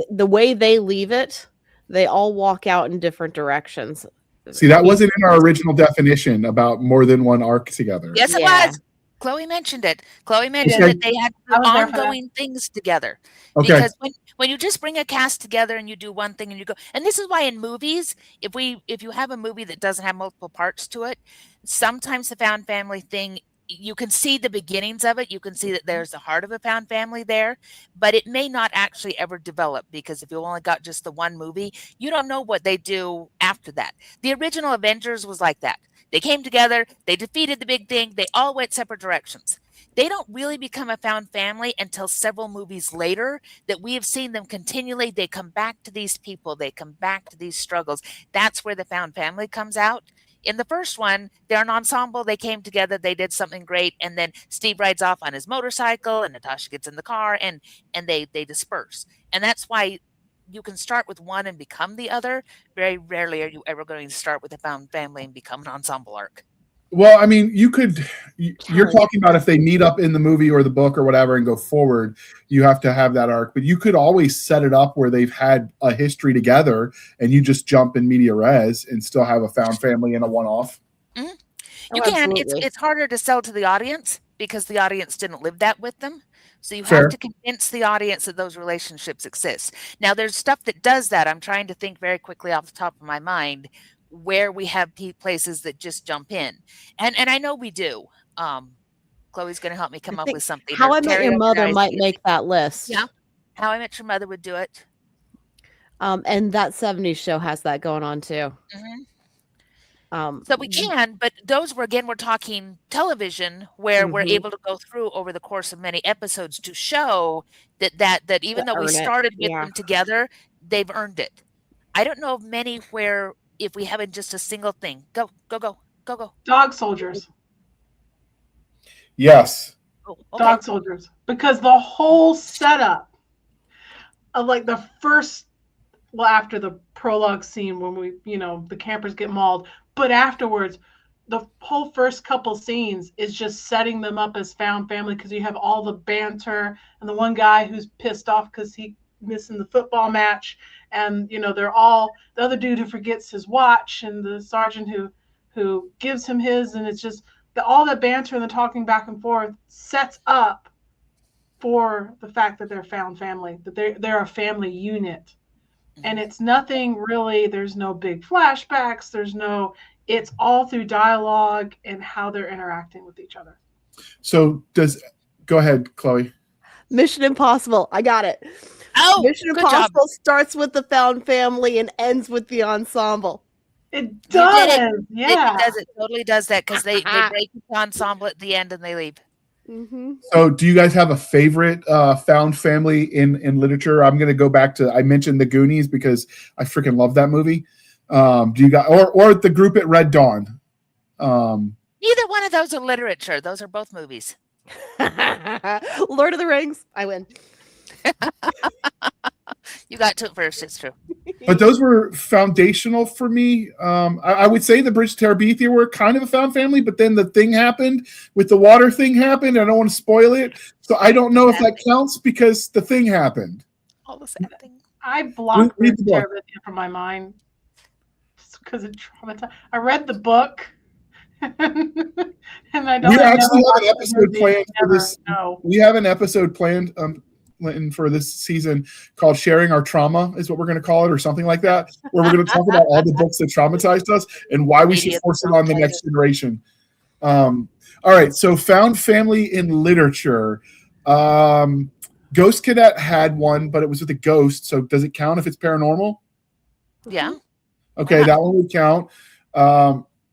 the way they leave it, they all walk out in different directions. See, that wasn't in our original definition about more than one arc together. Yes, it was. Chloe mentioned it. Chloe mentioned that they had ongoing things together. Okay. Because when you just bring a cast together and you do one thing and you go, and this is why in movies, if you have a movie that doesn't have multiple parts to it, sometimes the found family thing, you can see the beginnings of it. You can see that there's the heart of a found family there, but it may not actually ever develop, because if you only got just the one movie, you don't know what they do after that. The original Avengers was like that. They came together, they defeated the big thing, they all went separate directions. They don't really become a found family until several movies later that we have seen them continually. They come back to these people, they come back to these struggles. That's where the found family comes out. In the first one, they're an ensemble. They came together. They did something great. And then Steve rides off on his motorcycle and Natasha gets in the car and they disperse. And that's why you can start with one and become the other. Very rarely are you ever going to start with a found family and become an ensemble arc. Well, I mean, you're talking about if they meet up in the movie or the book or whatever and go forward, you have to have that arc. But you could always set it up where they've had a history together and you just jump in media res and still have a found family and a one-off. Mm-hmm. You can. It's harder to sell to the audience because the audience didn't live that with them. So you have to convince the audience that those relationships exist. Now, there's stuff that does that. I'm trying to think very quickly off the top of my mind where we have places that just jump in. And I know we do. Chloe's going to help me come up with something. How I Met Your Mother might make that list. Yeah. How I Met Your Mother would do it. And that 70s show has that going on too. Mm-hmm. So we can, but those we're talking television where we're able to go through over the course of many episodes to show that even though we started with them together, they've earned it. I don't know of many where if we haven't just a single thing. Go. Dog Soldiers. Yes. Oh, okay. Dog Soldiers. Because the whole setup of like the first, after the prologue scene when we, the campers get mauled, but afterwards, the whole first couple scenes is just setting them up as found family because you have all the banter and the one guy who's pissed off because he missing the football match, and they're all the other dude who forgets his watch and the sergeant who gives him his, and it's just all that banter and the talking back and forth sets up for the fact that they're found family, that they're a family unit. And it's nothing really, there's no big flashbacks, it's all through dialogue and how they're interacting with each other. So go ahead, Chloe. Mission Impossible. I got it. Oh, Mission Impossible starts with the found family and ends with the ensemble. It does. Yeah. It does. It totally does that because they break the ensemble at the end and they leave. Mm-hmm. So do you guys have a favorite found family in literature? I'm going to go back to, I mentioned the Goonies because I freaking love that movie. Do you guys, or the group at Red Dawn? Neither one of those are literature. Those are both movies. Lord of the Rings. I win. You got to it first. It's true. But those were foundational for me. I would say the Bridge to Terabithia were kind of a found family, but then the thing happened with the water thing happened. I don't want to spoil it. So I don't know if that counts because the thing happened. All the sad things. I blocked Bridge to Terabithia from my mind because it traumatized. I read the book. And I don't. We actually have an episode planned for this. No. We have an episode planned for this season called "Sharing Our Trauma" is what we're going to call it, or something like that, where we're going to talk about all the books that traumatized us and why we should force it on the next generation. All right, so found family in literature. Ghost Cadet had one, but it was with a ghost. So does it count if it's paranormal? Yeah. Okay, that one would count.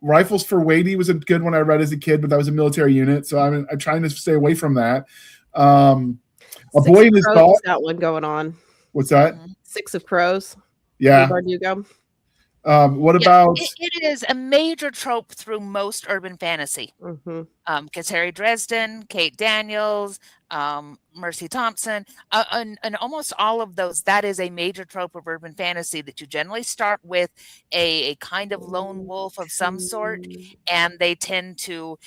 Rifles for Wadey was a good one I read as a kid, but that was a military unit, so I'm trying to stay away from that. A Boy and His Crows Dog. has got one going on. What's that? Six of Crows. Yeah. Bardugo. What Yeah, about? it is a major trope through most urban fantasy. Mm-hmm. Because Harry Dresden, Kate Daniels, Mercy Thompson, and almost all of those, that is a major trope of urban fantasy that you generally start with a kind of lone wolf of some sort, and they tend to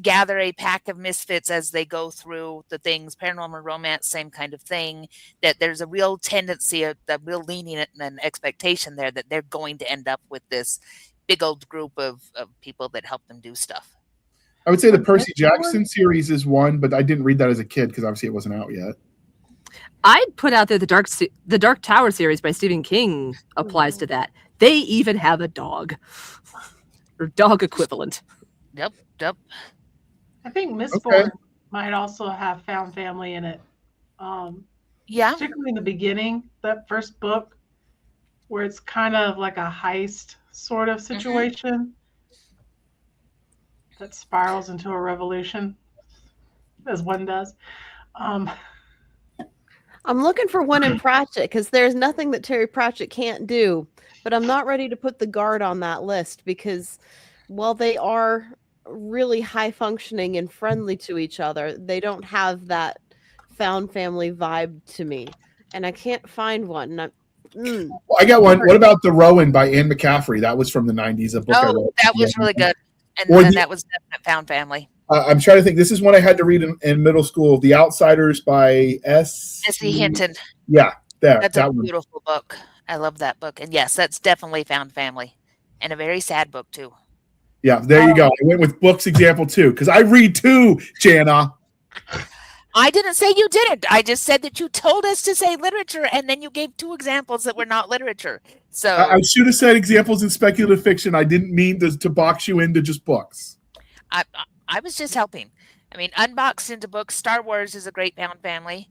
gather a pack of misfits as they go through the things. Paranormal romance, same kind of thing. That there's a real tendency, a real leaning and expectation there that they're going to end up with this big old group of people that help them do stuff. I would say the Percy Jackson series is one, but I didn't read that as a kid because obviously it wasn't out yet. I'd put out there the Dark Tower series by Stephen King applies to that. They even have a dog or dog equivalent. Yep. I think Mistborn might also have found family in it. Yeah. Particularly in the beginning, that first book, where it's kind of like a heist sort of situation that spirals into a revolution, as one does. I'm looking for one in Pratchett because there's nothing that Terry Pratchett can't do, but I'm not ready to put the Guard on that list because while they are really high functioning and friendly to each other, they don't have that found family vibe to me, and I can't find one. Well, I got one. What about The Rowan by Anne McCaffrey? That was from the 90s, a book I wrote. That was really good. And that was definite found family. I'm trying to think. This is one I had to read in middle school. The Outsiders by S.C. Hinton. Yeah, that's that a beautiful book. I love that book. And yes, that's definitely found family. And a very sad book, too. Yeah, there you go. I went with books example, too, because I read, too, Jana. I didn't say you didn't. I just said that you told us to say literature, and then you gave 2 examples that were not literature. So I should have said examples in speculative fiction. I didn't mean to box you into just books. I was just helping. I mean, unboxed into books. Star Wars is a great found family,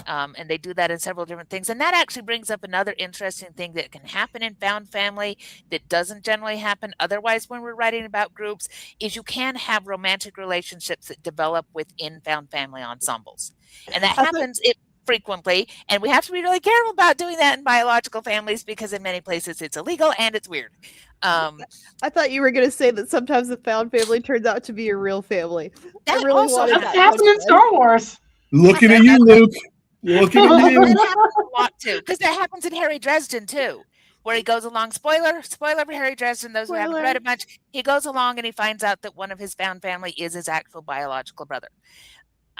and they do that in several different things. And that actually brings up another interesting thing that can happen in found family that doesn't generally happen otherwise when we're writing about groups, is you can have romantic relationships that develop within found family ensembles. And that happens frequently, and we have to be really careful about doing that in biological families because in many places it's illegal and it's weird. I thought you were going to say that sometimes the found family turns out to be your real family. That really also wanted That's happened in Star Wars. Looking at you, Luke. Looking at you. That happens a lot too, because that happens in Harry Dresden too, where he goes along. Spoiler for Harry Dresden. Those who haven't read it much, he goes along and he finds out that one of his found family is his actual biological brother.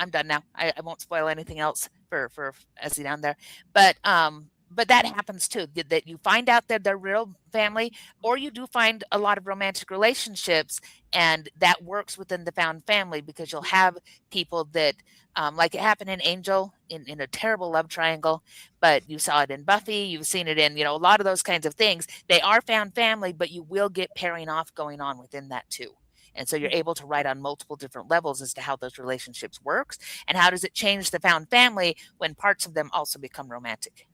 I'm done now. I won't spoil anything else for Essie down there, but that happens too. That you find out that they're real family, or you do find a lot of romantic relationships, and that works within the found family because you'll have people that, like it happened in Angel in a terrible love triangle, but you saw it in Buffy. You've seen it in a lot of those kinds of things. They are found family, but you will get pairing off going on within that too. And so you're able to write on multiple different levels as to how those relationships works and how does it change the found family when parts of them also become romantic.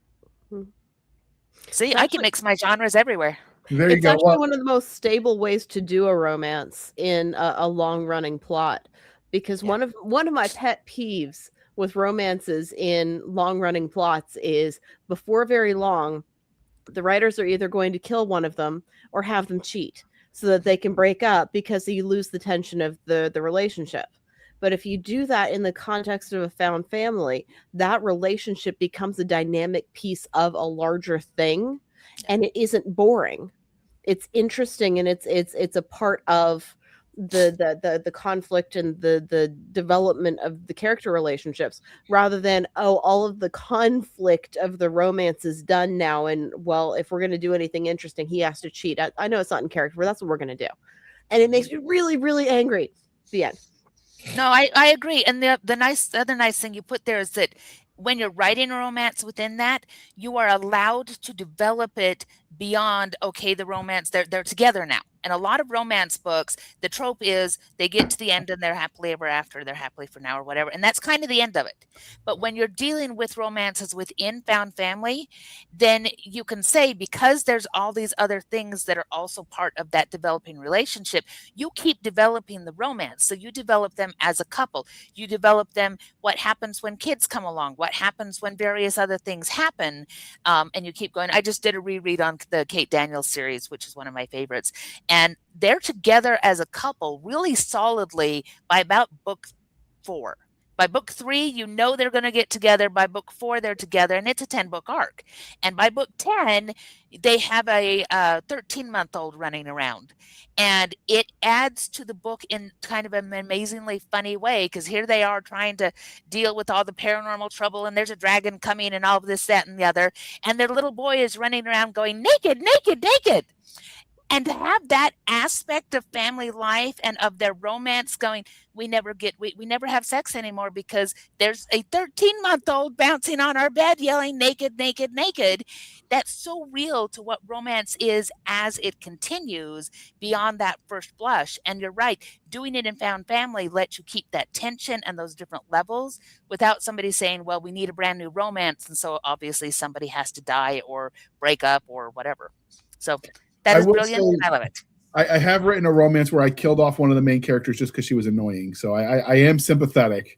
See, I can mix my genres everywhere. There you it's go. actually one of the most stable ways to do a romance in a long-running plot, because one of my pet peeves with romances in long-running plots is before very long, the writers are either going to kill one of them or have them cheat so that they can break up because you lose the tension of the relationship. But if you do that in the context of a found family, that relationship becomes a dynamic piece of a larger thing, and it isn't boring. It's interesting, and it's a part of the conflict and the development of the character relationships, rather than all of the conflict of the romance is done now, and well, if we're going to do anything interesting, he has to cheat. I know it's not in character, but that's what we're going to do, and it makes me really, really angry. The end. No, I agree. And the other nice thing you put there is that when you're writing a romance within that, you are allowed to develop it beyond, okay, the romance, they're together now. And a lot of romance books, the trope is they get to the end and they're happily ever after, they're happily for now or whatever. And that's kind of the end of it. But when you're dealing with romances within found family, then you can say, because there's all these other things that are also part of that developing relationship, you keep developing the romance. So you develop them as a couple. You develop them, what happens when kids come along, what happens when various other things happen, and you keep going. I just did a reread on the Kate Daniels series, which is one of my favorites, and they're together as a couple really solidly by about book 4. By book 3, you know they're going to get together. By book 4, they're together, and it's a 10-book arc. And by book 10, they have a 13-month-old running around. And it adds to the book in kind of an amazingly funny way, because here they are trying to deal with all the paranormal trouble, and there's a dragon coming and all of this, that, and the other. And their little boy is running around going, naked, naked, naked. And to have that aspect of family life and of their romance going, we never have sex anymore because there's a 13-month-old bouncing on our bed yelling naked, naked, naked. That's so real to what romance is as it continues beyond that first blush. And you're right, doing it in found family lets you keep that tension and those different levels without somebody saying, well, we need a brand new romance, and so obviously somebody has to die or break up or whatever. So that is brilliant. I love it. I have written a romance where I killed off one of the main characters just because she was annoying. So I am sympathetic.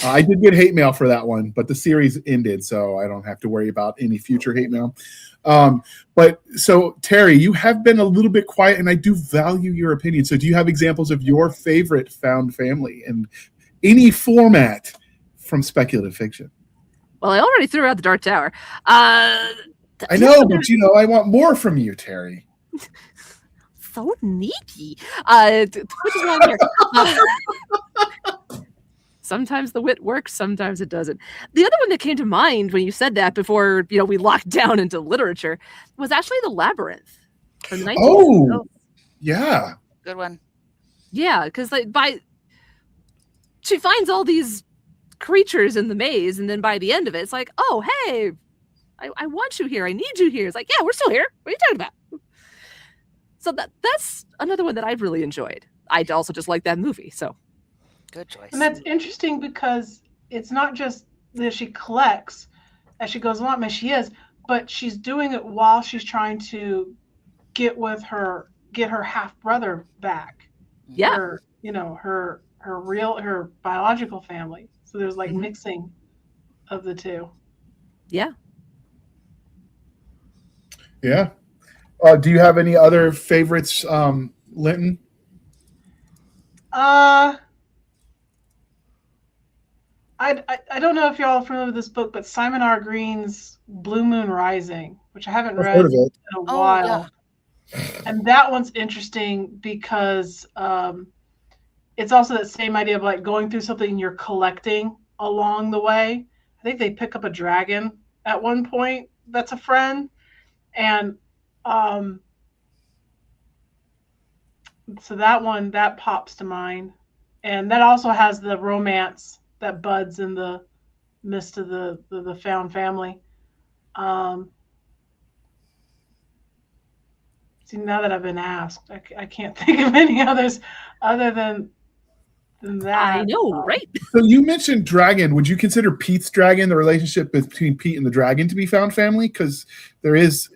I did get hate mail for that one, but the series ended, so I don't have to worry about any future hate mail. But so, Terry, you have been a little bit quiet, and I do value your opinion. So do you have examples of your favorite found family in any format from speculative fiction? Well, I already threw out the Dark Tower. I know, but I want more from you, Terry. So needy. Which is why I'm here. Sometimes the wit works, sometimes it doesn't. The other one that came to mind when you said that before, we locked down into literature was actually The Labyrinth from the 19th. Oh, yeah. Good one. Yeah, because she finds all these creatures in the maze, and then by the end of it, it's like, oh, hey, I want you here. I need you here. It's like, yeah, we're still here. What are you talking about? So that's another one that I've really enjoyed. I also just like that movie. So good choice. And that's interesting because it's not just that she collects as she goes along, as she is, but she's doing it while she's trying to get her half brother back. Yeah. Her biological family. So there's mixing of the two. Yeah. Yeah. Do you have any other favorites, Linton? I don't know if y'all are familiar with this book, but Simon R. Green's Blue Moon Rising, which I haven't read in a while. Yeah. And that one's interesting because it's also that same idea of going through something you're collecting along the way. I think they pick up a dragon at one point that's a friend. And so that one, that pops to mind. And that also has the romance that buds in the midst of the found family. See, now that I've been asked, I can't think of any others other than that. I know, right? So you mentioned dragon. Would you consider Pete's dragon, the relationship between Pete and the dragon, to be found family? Because there is,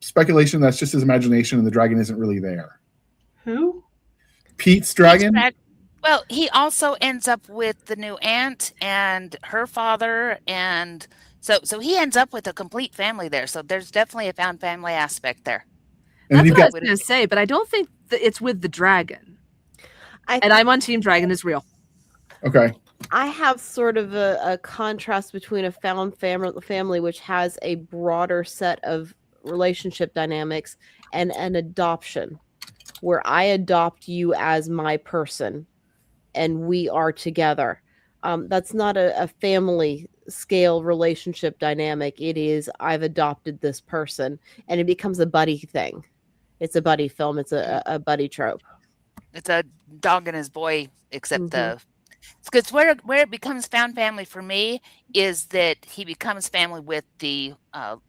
speculation that's just his imagination and the dragon isn't really there. Who? Pete's dragon? Well, he also ends up with the new aunt and her father, and so he ends up with a complete family there. So there's definitely a found family aspect there. And that's what I was going to say, but I don't think that it's with the dragon. And I'm on Team Dragon is real. Okay. I have sort of a contrast between a found family, which has a broader set of relationship dynamics, and an adoption, where I adopt you as my person and we are together. That's not a family scale relationship dynamic. It is, I've adopted this person, and it becomes a buddy thing. It's a buddy film. It's a buddy trope. It's a dog and his boy, except the Because where it becomes found family for me is that he becomes family with the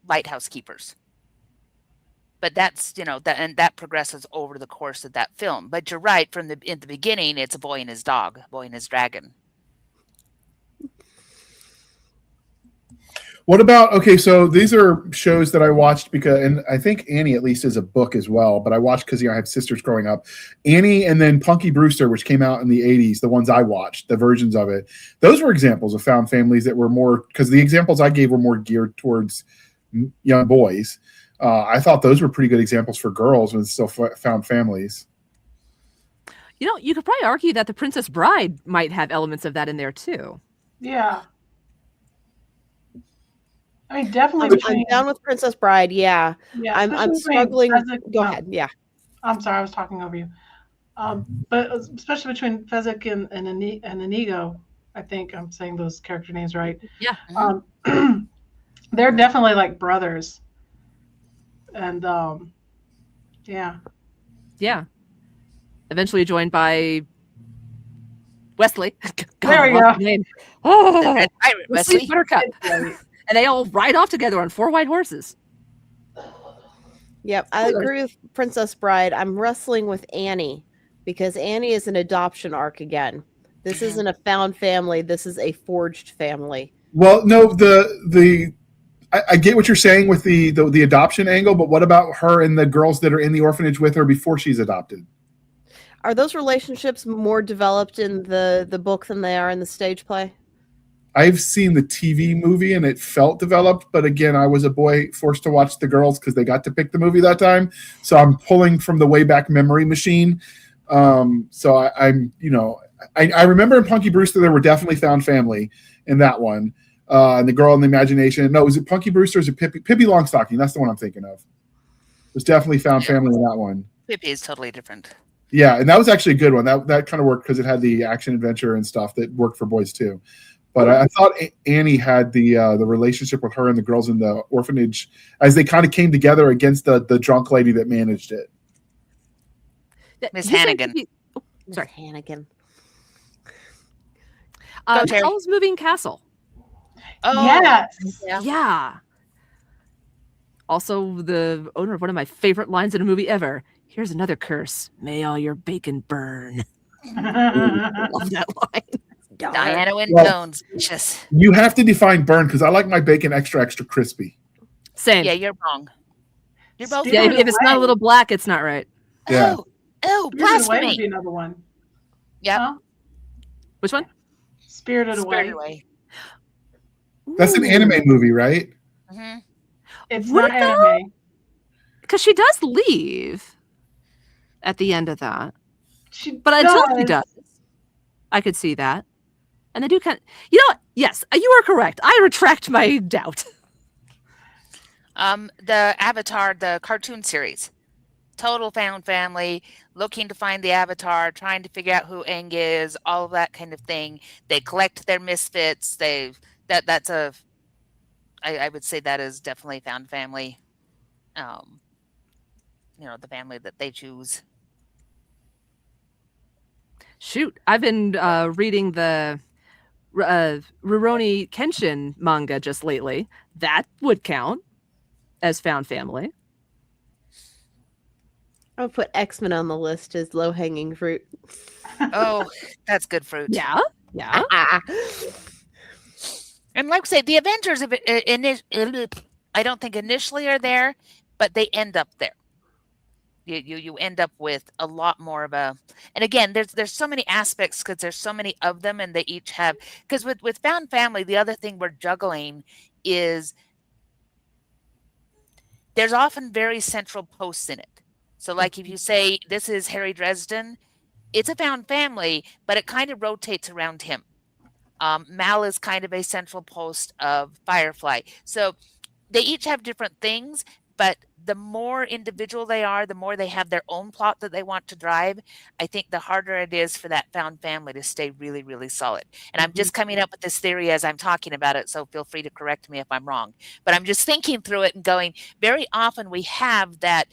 lighthouse keepers. But that's that progresses over the course of that film. But you're right, in the beginning, it's a boy and his dog, a boy and his dragon. What about, okay, so these are shows that I watched because, and I think Annie at least is a book as well, but I watched because I have sisters growing up. Annie and then Punky Brewster, which came out in the 80s, the ones I watched, the versions of it, those were examples of found families that were more, because the examples I gave were more geared towards young boys. I thought those were pretty good examples for girls when still found families. You could probably argue that The Princess Bride might have elements of that in there too. Yeah. I mean, definitely. I'm down with Princess Bride. Yeah, yeah. I'm struggling. Go ahead. Yeah. I'm sorry, I was talking over you. But especially between Fezzik and Inigo, I think I'm saying those character names right. Yeah. They're definitely like brothers. And yeah. Yeah. Eventually joined by Wesley. There we go. Name. Oh, Wesley Wesley. Buttercup. And they all ride off together on 4 white horses. Yep, I agree with Princess Bride. I'm wrestling with Annie because Annie is an adoption arc again. This isn't a found family. This is a forged family. Well, no, I get what you're saying with the adoption angle, but what about her and the girls that are in the orphanage with her before she's adopted? Are those relationships more developed in the book than they are in the stage play? I've seen the TV movie and it felt developed, but again, I was a boy forced to watch the girls because they got to pick the movie that time. So I'm pulling from the way back memory machine. So I'm I remember in Punky Brewster there were definitely found family in that one. And the girl in the imagination. No, was it Punky Brewster or is it Pippi Longstocking? That's the one I'm thinking of. There's definitely found family in that one. Pippi is totally different. Yeah, and that was actually a good one. That kind of worked because it had the action adventure and stuff that worked for boys too. But I thought Annie had the relationship with her and the girls in the orphanage as they kind of came together against the drunk lady that managed it. Miss Hannigan. Sorry, Hannigan. Hell's Moving Castle. Oh, yes. Yeah. Also, the owner of one of my favorite lines in a movie ever. Here's another curse. May all your bacon burn. Love that line. Diana Wynne Jones. Just You have to define burn because I like my bacon extra crispy. Same. yeah, you're wrong. You're both Yeah, wrong. if it's not a little black, it's not right. Yeah. Oh, Spirited Away would blasphemy. be another one. Yep. Huh? Which one? Spirited Spirited Away. Away. That's an anime movie, right? Mm-hmm. It's Would not it though? anime. Because she does leave at the end of that. But does. until she does, I could see that. And I do kind of, you know what? Yes, you are correct. I retract my doubt. The Avatar, the cartoon series. Total found family, looking to find the Avatar, trying to figure out who Aang is, all of that kind of thing. They collect their misfits. I would say that is definitely found family. The family that they choose. Shoot, I've been reading the Rurouni Kenshin manga just lately. That would count as found family. I'll put X-Men on the list as low-hanging fruit. Oh, that's good fruit. Yeah. And like I say, the Avengers, I don't think initially are there, but they end up there. You end up with a lot more of a, and again, there's so many aspects because there's so many of them, and they each have, because with found family, the other thing we're juggling is there's often very central posts in it. So like if you say this is Harry Dresden, it's a found family, but it kind of rotates around him. Mal is kind of a central post of Firefly. So they each have different things, But the more individual they are, the more they have their own plot that they want to drive, I think the harder it is for that found family to stay really, really solid. And I'm just coming up with this theory as I'm talking about it, so feel free to correct me if I'm wrong. But I'm just thinking through it and going, very often we have that,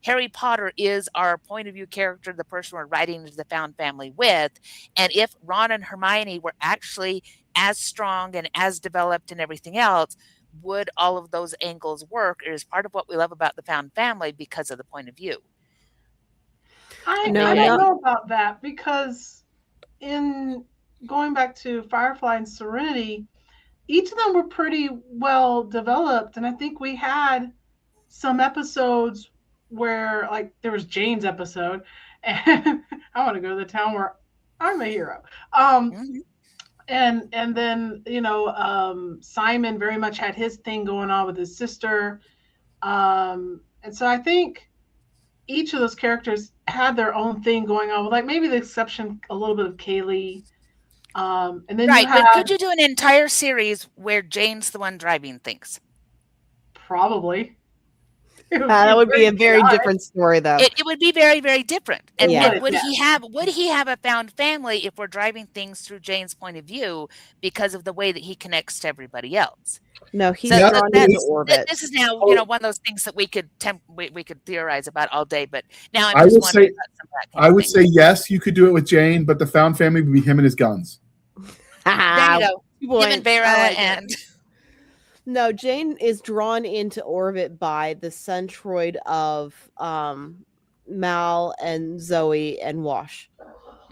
Harry Potter is our point of view character, the person we're writing into the found family with. And if Ron and Hermione were actually as strong and as developed and everything else, would all of those angles work? It is part of what we love about the found family because of the point of view. I No, don't no. know about that, because in going back to Firefly and Serenity, each of them were pretty well developed, and I think we had some episodes where, like, there was Jane's episode, and I want to go to the town where I'm a hero. And then Simon very much had his thing going on with his sister, and so I think each of those characters had their own thing going on, with, like, maybe the exception a little bit of Kaylee, and then Right, you had but could you do an entire series where Jane's the one driving things? probably That would be a very chaotic. different story, though. It would be very, very different. And, Yeah. and would he have a found family if we're driving things through Jane's point of view because of the way that he connects to everybody else? No, he's So drawn that- into orbit. This is now, one of those things that we could theorize about all day. But now I I'm just would wondering say- about some of that kind I of would thing. say yes, you could do it with Jane, but the found family would be him and his guns. There you go. Him Point. and Vera I like it. and No, Jane is drawn into orbit by the centroid of Mal and Zoe and Wash.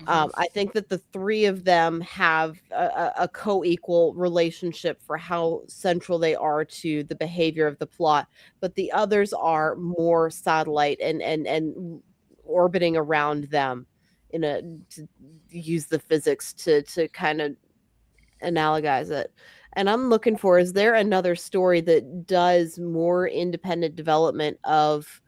I think that the three of them have a co-equal relationship for how central they are to the behavior of the plot, but the others are more satellite and orbiting around them to use the physics to kind of analogize it. And I'm looking for, is there another story that does more independent development of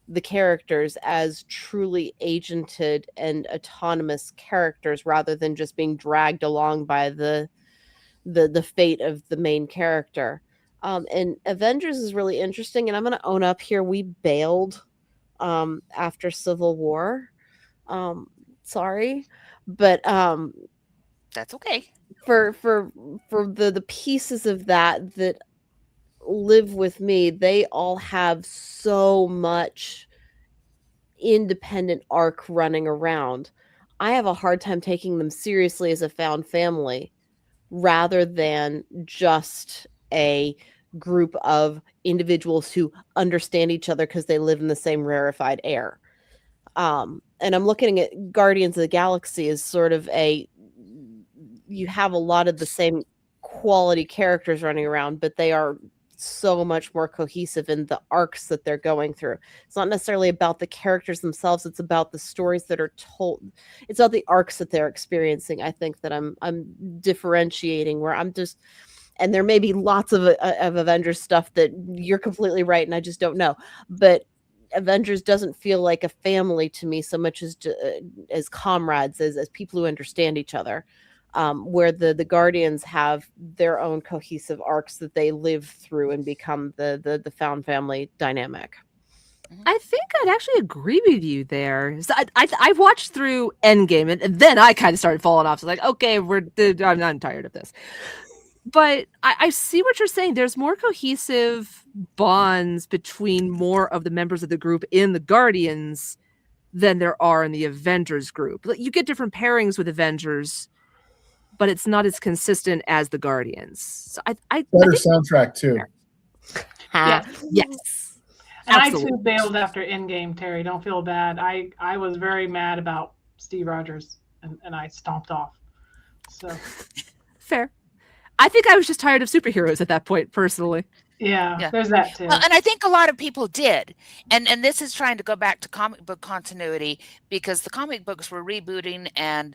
the characters as truly agented and autonomous characters rather than just being dragged along by the fate of the main character? And Avengers is really interesting, and I'm going to own up here. We bailed after Civil War. Sorry, but that's okay. for the pieces of that live with me, they all have so much independent arc running around. I have a hard time taking them seriously as a found family rather than just a group of individuals who understand each other because they live in the same rarefied air. And I'm looking at Guardians of the Galaxy as sort of you have a lot of the same quality characters running around, but they are so much more cohesive in the arcs that they're going through. It's not necessarily about the characters themselves, it's about the stories that are told. It's about the arcs that they're experiencing. I think that I'm differentiating where I'm just, and there may be lots of Avengers stuff that you're completely right and I just don't know, but Avengers doesn't feel like a family to me so much as comrades, as people who understand each other. Where the Guardians have their own cohesive arcs that they live through and become the found family dynamic. I think I'd actually agree with you there. So I watched through Endgame, and then I kind of started falling off. So like, okay, I'm tired of this. But I see what you're saying. There's more cohesive bonds between more of the members of the group in the Guardians than there are in the Avengers group. You get different pairings with Avengers, but it's not as consistent as the Guardians. So I Better think soundtrack too. yes. And Absolutely. I too bailed after Endgame, Terry. Don't feel bad. I was very mad about Steve Rogers, and I stomped off. So Fair. I think I was just tired of superheroes at that point, personally. yeah. There's that too. Well, and I think a lot of people did. And this is trying to go back to comic book continuity because the comic books were rebooting and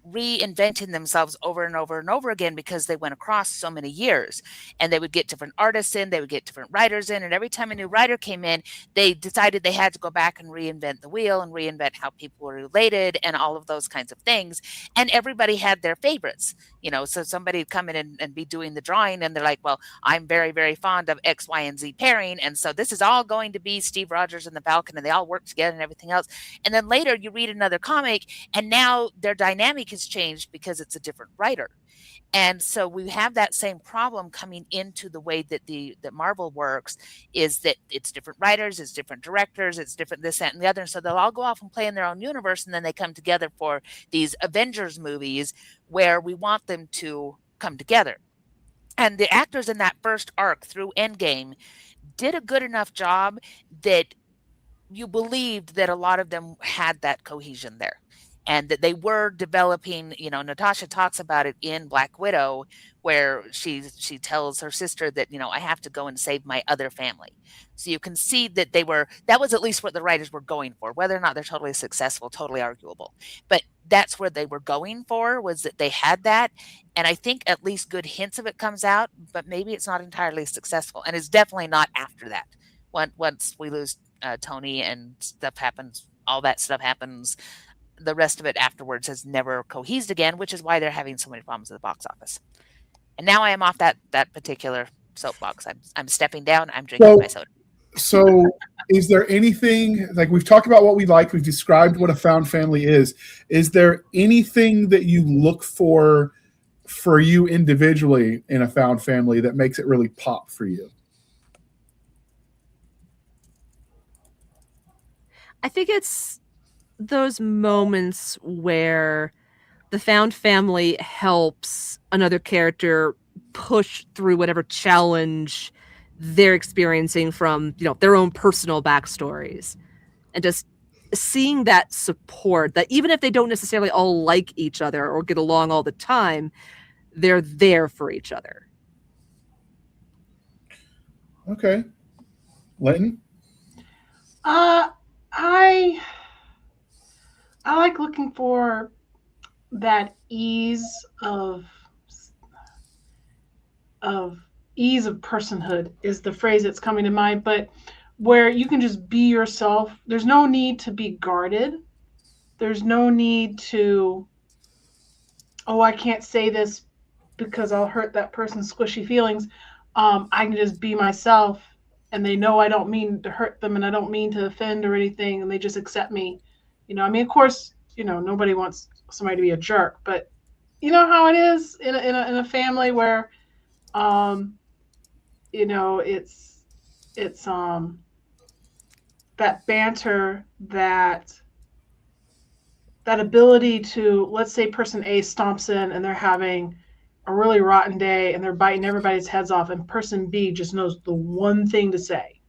reinventing themselves over and over and over again because they went across so many years, and they would get different artists in, they would get different writers in, and every time a new writer came in, they decided they had to go back and reinvent the wheel and reinvent how people were related and all of those kinds of things. And everybody had their favorites, so somebody would come in and be doing the drawing, and they're like, well, I'm very, very fond of X, Y, and Z pairing, and so this is all going to be Steve Rogers and the Falcon, and they all work together and everything else. And then later you read another comic, and now their dynamic has changed because it's a different writer. And so we have that same problem coming into the way that Marvel works, is that it's different writers, it's different directors, it's different this, that, and the other. And so they'll all go off and play in their own universe, and then they come together for these Avengers movies where we want them to come together. And the actors in that first arc through Endgame did a good enough job that you believed that a lot of them had that cohesion there, and that they were developing. Natasha talks about it in Black Widow, where she tells her sister that, I have to go and save my other family. So you can see that that was at least what the writers were going for. Whether or not they're totally successful, totally arguable, but that's where they were going for, was that they had that. And I think at least good hints of it comes out, but maybe it's not entirely successful, and it's definitely not after that. Once we lose Tony and stuff happens, all that stuff happens, the rest of it afterwards has never cohesed again, which is why they're having so many problems at the box office. And now I am off that particular soapbox. I'm stepping down. I'm drinking my soda. So is there anything, like, we've talked about what we like, we've described what a found family is there anything that you look for you individually in a found family that makes it really pop for you? I think it's those moments where the found family helps another character push through whatever challenge they're experiencing from, their own personal backstories. And just seeing that support, that even if they don't necessarily all like each other or get along all the time, they're there for each other. Okay. Leighton? I like looking for that ease of personhood is the phrase that's coming to mind, but where you can just be yourself. There's no need to be guarded. There's no need to, I can't say this because I'll hurt that person's squishy feelings. I can just be myself, and they know I don't mean to hurt them, and I don't mean to offend or anything, and they just accept me. Of course, nobody wants somebody to be a jerk, but you know how it is in a family where, it's that banter, that ability to, let's say person A stomps in and they're having a really rotten day and they're biting everybody's heads off, and person B just knows the one thing to say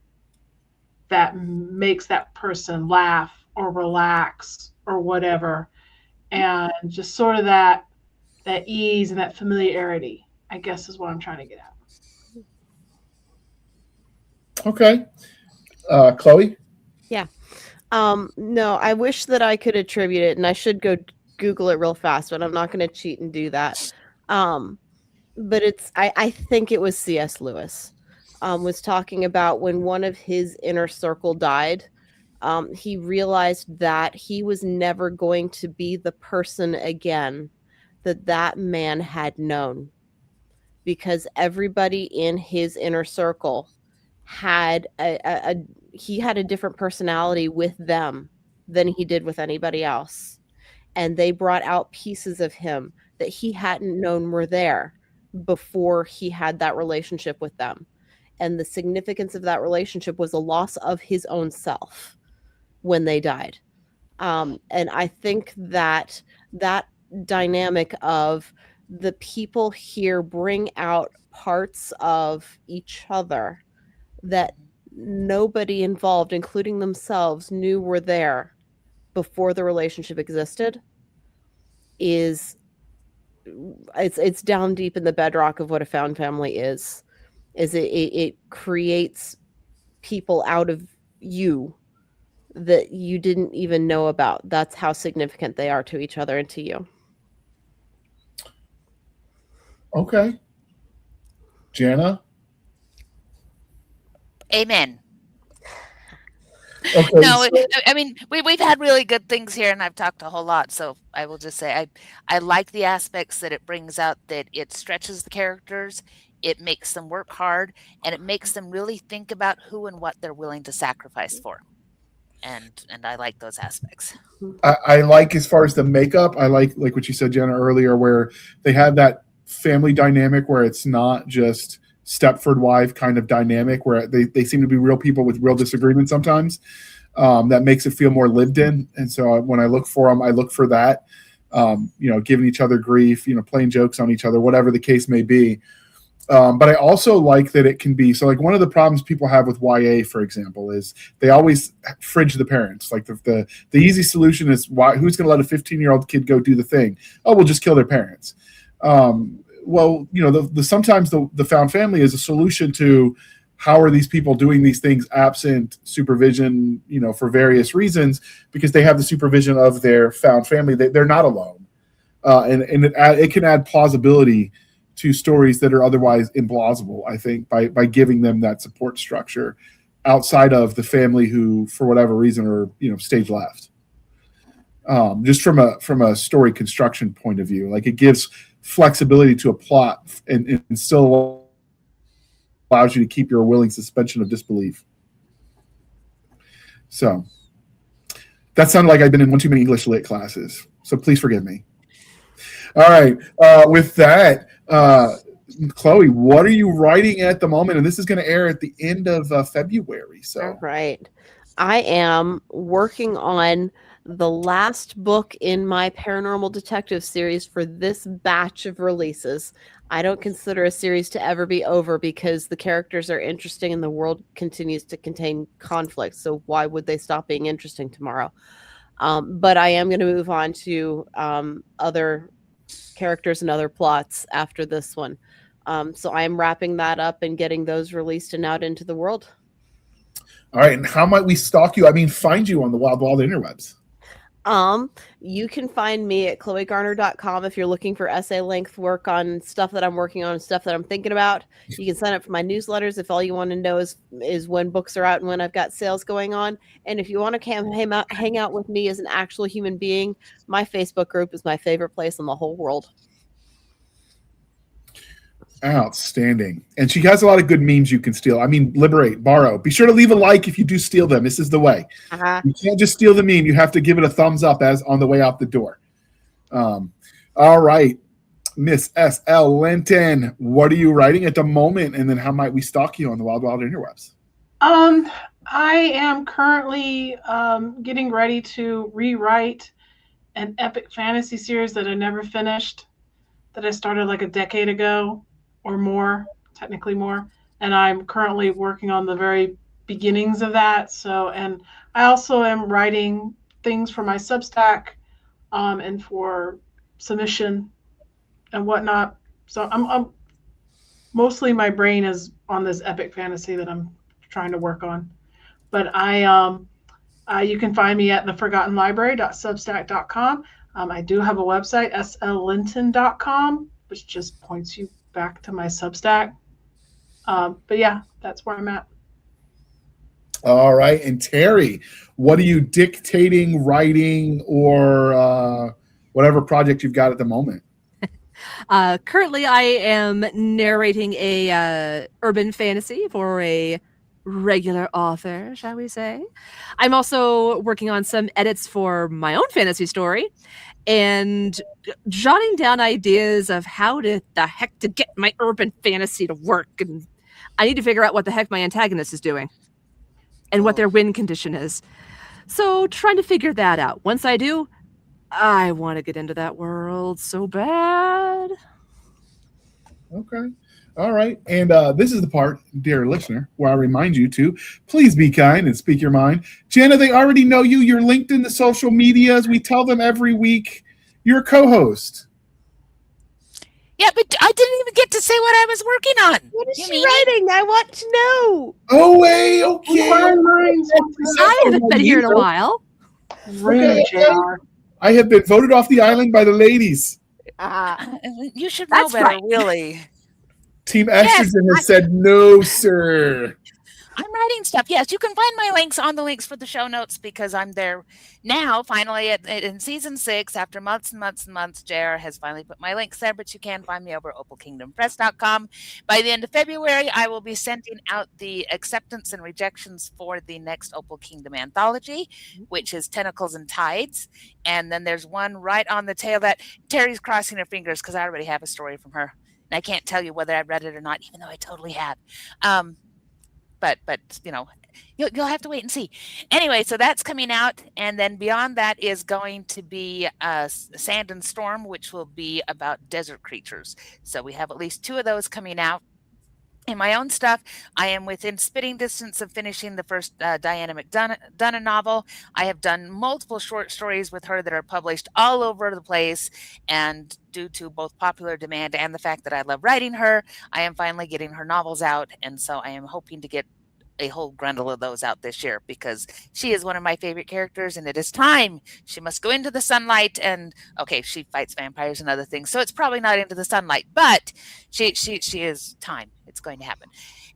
that makes that person laugh or relax or whatever. And just sort of that ease and that familiarity, I guess, is what I'm trying to get at. Okay. Chloe? Yeah. No, I wish that I could attribute it, and I should go Google it real fast, but I'm not going to cheat and do that. But I think it was C.S. Lewis was talking about when one of his inner circle died. He realized that he was never going to be the person again that man had known, because everybody in his inner circle had he had a different personality with them than he did with anybody else. And they brought out pieces of him that he hadn't known were there before he had that relationship with them. And the significance of that relationship was a loss of his own self when they died. And I think that dynamic of the people here bring out parts of each other that nobody involved, including themselves, knew were there before the relationship existed, it's down deep in the bedrock of what a found family is it creates people out of you that you didn't even know about. That's how significant they are to each other and to you. Okay. Jana? Amen. Okay. No, I mean we've had really good things here, and I've talked a whole lot. So I will just say I like the aspects that it brings out. That it stretches the characters, it makes them work hard, and it makes them really think about who and what they're willing to sacrifice for. And I like those aspects. I like, as far as the makeup, I like what you said, Jenna, earlier, where they have that family dynamic where it's not just Stepford wife kind of dynamic, where they seem to be real people with real disagreements sometimes. That makes it feel more lived in. And so when I look for them, I look for that, giving each other grief, playing jokes on each other, whatever the case may be. But I also like that it can be, so like one of the problems people have with YA, for example, is they always fridge the parents. Like the easy solution is, who's going to let a 15-year-old kid go do the thing? Oh, we'll just kill their parents. Well, sometimes the found family is a solution to how are these people doing these things absent supervision, for various reasons, because they have the supervision of their found family. They're not alone. And it can add plausibility to stories that are otherwise implausible, I think, by giving them that support structure outside of the family who, for whatever reason, are stage left. Just from a story construction point of view, like it gives flexibility to a plot and still allows you to keep your willing suspension of disbelief. So that sounded like I've been in one too many English lit classes, so please forgive me. All right, with that, Chloe, what are you writing at the moment? And this is going to air at the end of February. So, all right, I am working on the last book in my paranormal detective series for this batch of releases. I don't consider a series to ever be over because the characters are interesting and the world continues to contain conflict. So why would they stop being interesting tomorrow? But I am going to move on to other characters and other plots after this one. So I am wrapping that up and getting those released and out into the world. All right. And how might we stalk you? I mean, find you on the wild interwebs? You can find me at chloegarner.com if you're looking for essay length work on stuff that I'm working on and stuff that I'm thinking about. You can sign up for my newsletters if all you want to know is when books are out and when I've got sales going on. And if you want to hang out with me as an actual human being, my Facebook group is my favorite place in the whole world. Outstanding. And she has a lot of good memes you can steal. I mean, liberate, borrow. Be sure to leave a like if you do steal them. This is the way. You can't just steal the meme. You have to give it a thumbs up as on the way out the door. All right. Miss S.L. Linton, what are you writing at the moment? And then how might we stalk you on the wild interwebs? I am currently getting ready to rewrite an epic fantasy series that I never finished, that I started like a decade ago. Or more, technically more. And I'm currently working on the very beginnings of that. So, and I also am writing things for my Substack and for submission and whatnot. So I'm mostly my brain is on this epic fantasy that I'm trying to work on. But you can find me at theforgottenlibrary.substack.com. I do have a website, sllinton.com, which just points you back to my Substack. But yeah, that's where I'm at. All right. And Terry, what are you dictating, writing, or whatever project you've got at the moment? Currently, I am narrating a urban fantasy for a regular author, shall we say. I'm also working on some edits for my own fantasy story and jotting down ideas of how the heck to get my urban fantasy to work. And I need to figure out what the heck my antagonist is doing and what their win condition is. So trying to figure that out. Once I do, I want to get into that world so bad. Okay. All right. And this is the part, dear listener, where I remind you to please be kind and speak your mind. Jana, they already know you. You're linked in the social medias. We tell them every week. You're a co-host. Yeah, but I didn't even get to say what I was working on. What is she writing? I want to know. Oh, wait. Okay. I haven't been here in a while. Rude, JR. I have been voted off the island by the ladies. You should know That's better, right. really. Team Yes, Estrogen has said no, sir. I'm writing stuff. Yes, you can find my links on the links for the show notes because I'm there now. Finally, in season 6, after months and months and months, JR has finally put my links there. But you can find me over at opalkingdompress.com. By the end of February, I will be sending out the acceptance and rejections for the next Opal Kingdom anthology, which is Tentacles and Tides. And then there's one right on the tail that Terry's crossing her fingers because I already have a story from her, and I can't tell you whether I read it or not, even though I totally have. But you'll have to wait and see. Anyway, so that's coming out, and then beyond that is going to be Sand and Storm, which will be about desert creatures. So we have at least 2 of those coming out. In my own stuff, I am within spitting distance of finishing the first Diana McDonough novel. I have done multiple short stories with her that are published all over the place, and due to both popular demand and the fact that I love writing her, I am finally getting her novels out, and so I am hoping to get a whole grundle of those out this year because she is one of my favorite characters, and it is time. She must go into the sunlight, and okay, she fights vampires and other things, so it's probably not into the sunlight, but she is time. It's going to happen.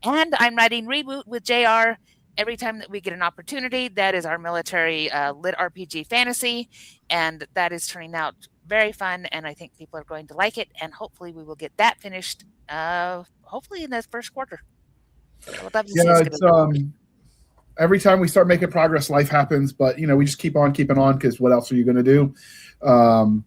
And I'm writing Reboot with JR every time that we get an opportunity. That is our military lit RPG fantasy, and that is turning out very fun, and I think people are going to like it, and hopefully we will get that finished hopefully in the first quarter. Every time we start making progress, life happens, but we just keep on keeping on because what else are you going to do? So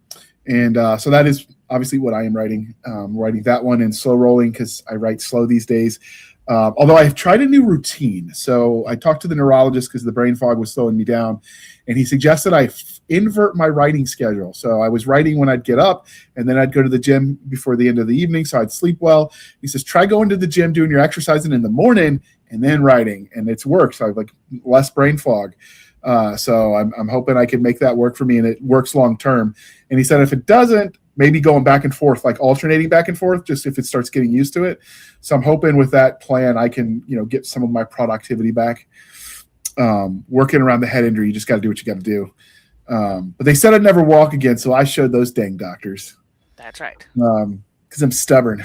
that is obviously what I am writing. Writing that one and slow rolling because I write slow these days. Although I've tried a new routine. So I talked to the neurologist because the brain fog was slowing me down, and he suggested I invert my writing schedule. So I was writing when I'd get up, and then I'd go to the gym before the end of the evening so I'd sleep well. He says, try going to the gym, doing your exercising in the morning, and then writing, and it's worked. So I have like less brain fog. So I'm hoping I can make that work for me, and it works long term. And he said if it doesn't, maybe going back and forth, like alternating back and forth, just if it starts getting used to it. So I'm hoping with that plan, I can, get some of my productivity back. Working around the head injury, you just got to do what you got to do. But they said I'd never walk again, so I showed those dang doctors. That's right. Because I'm stubborn.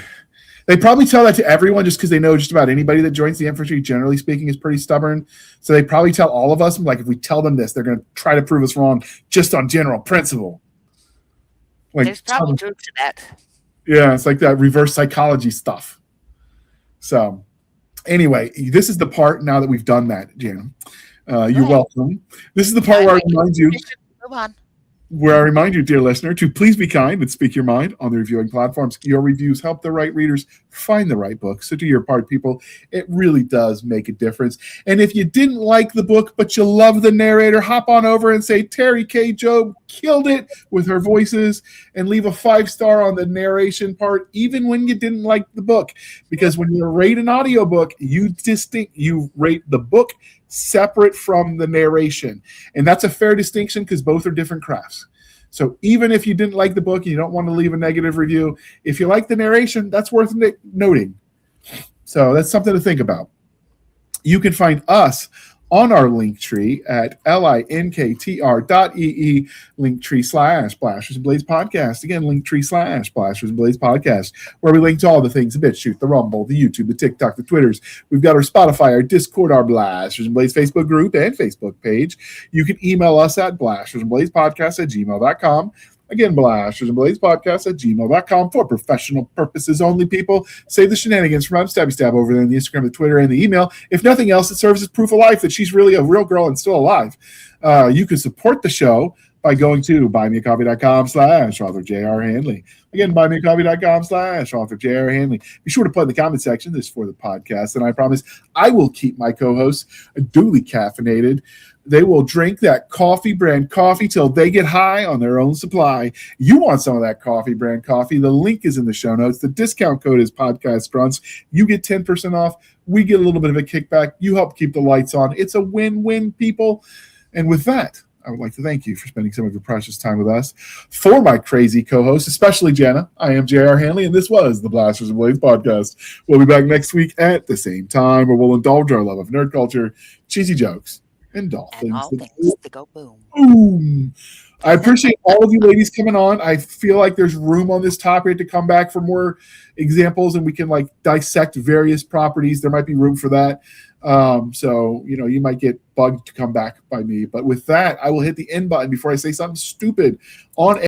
They probably tell that to everyone just because they know just about anybody that joins the infantry, generally speaking, is pretty stubborn. So they probably tell all of us, like if we tell them this, they're going to try to prove us wrong just on general principle. Like, there's probably truth to that. Yeah, it's like that reverse psychology stuff. So anyway, this is the part now that we've done that, Jana. You're welcome. This is the part where I remind you. Move on. Where I remind you, dear listener, to please be kind and speak your mind on the reviewing platforms. Your reviews help the right readers find the right book. So do your part, people. It really does make a difference. And if you didn't like the book, but you love the narrator, hop on over and say, Terry K. Job killed it with her voices, and leave a 5-star on the narration part, even when you didn't like the book. Because when you rate an audiobook, you rate the book separate from the narration. And that's a fair distinction because both are different crafts. So even if you didn't like the book and you don't want to leave a negative review, if you like the narration, that's worth noting. So that's something to think about. You can find us on our link tree at linktr.ee linktree/Blasters and Blades podcast. Again, linktree/Blasters and Blades podcast, where we link to all the things: the BitChute, the Rumble, the YouTube, the TikTok, the Twitters. We've got our Spotify, our Discord, our Blasters and Blades Facebook group and Facebook page. You can email us at blastersandbladespodcast@gmail.com. Again, Blasters and Blades podcast at gmail.com for professional purposes only, people. Save the shenanigans from Stabby Stab over there on the Instagram, the Twitter, and the email. If nothing else, it serves as proof of life that she's really a real girl and still alive. You can support the show by going to buymeacoffee.com/author J.R. Handley. Again, buymeacoffee.com/author J.R. Handley. Be sure to put in the comment section this is for the podcast, and I promise I will keep my co-hosts duly caffeinated. They will drink that coffee brand coffee till they get high on their own supply. You want some of that coffee brand coffee? The link is in the show notes. The discount code is Podcast Grunts. You get 10% off. We get a little bit of a kickback. You help keep the lights on. It's a win-win, people. And with that, I would like to thank you for spending some of your precious time with us. For my crazy co-hosts, especially Jana, I am J.R. Handley, and this was the Blasters and Blades podcast. We'll be back next week at the same time, where we'll indulge our love of nerd culture, cheesy jokes, And all And all things things that go boom. boom. I appreciate all of you ladies coming on. I feel like there's room on this topic to come back for more examples, and we can like dissect various properties. There might be room for that. So, you know, you might get bugged to come back by me. But with that, I will hit the end button before I say something stupid on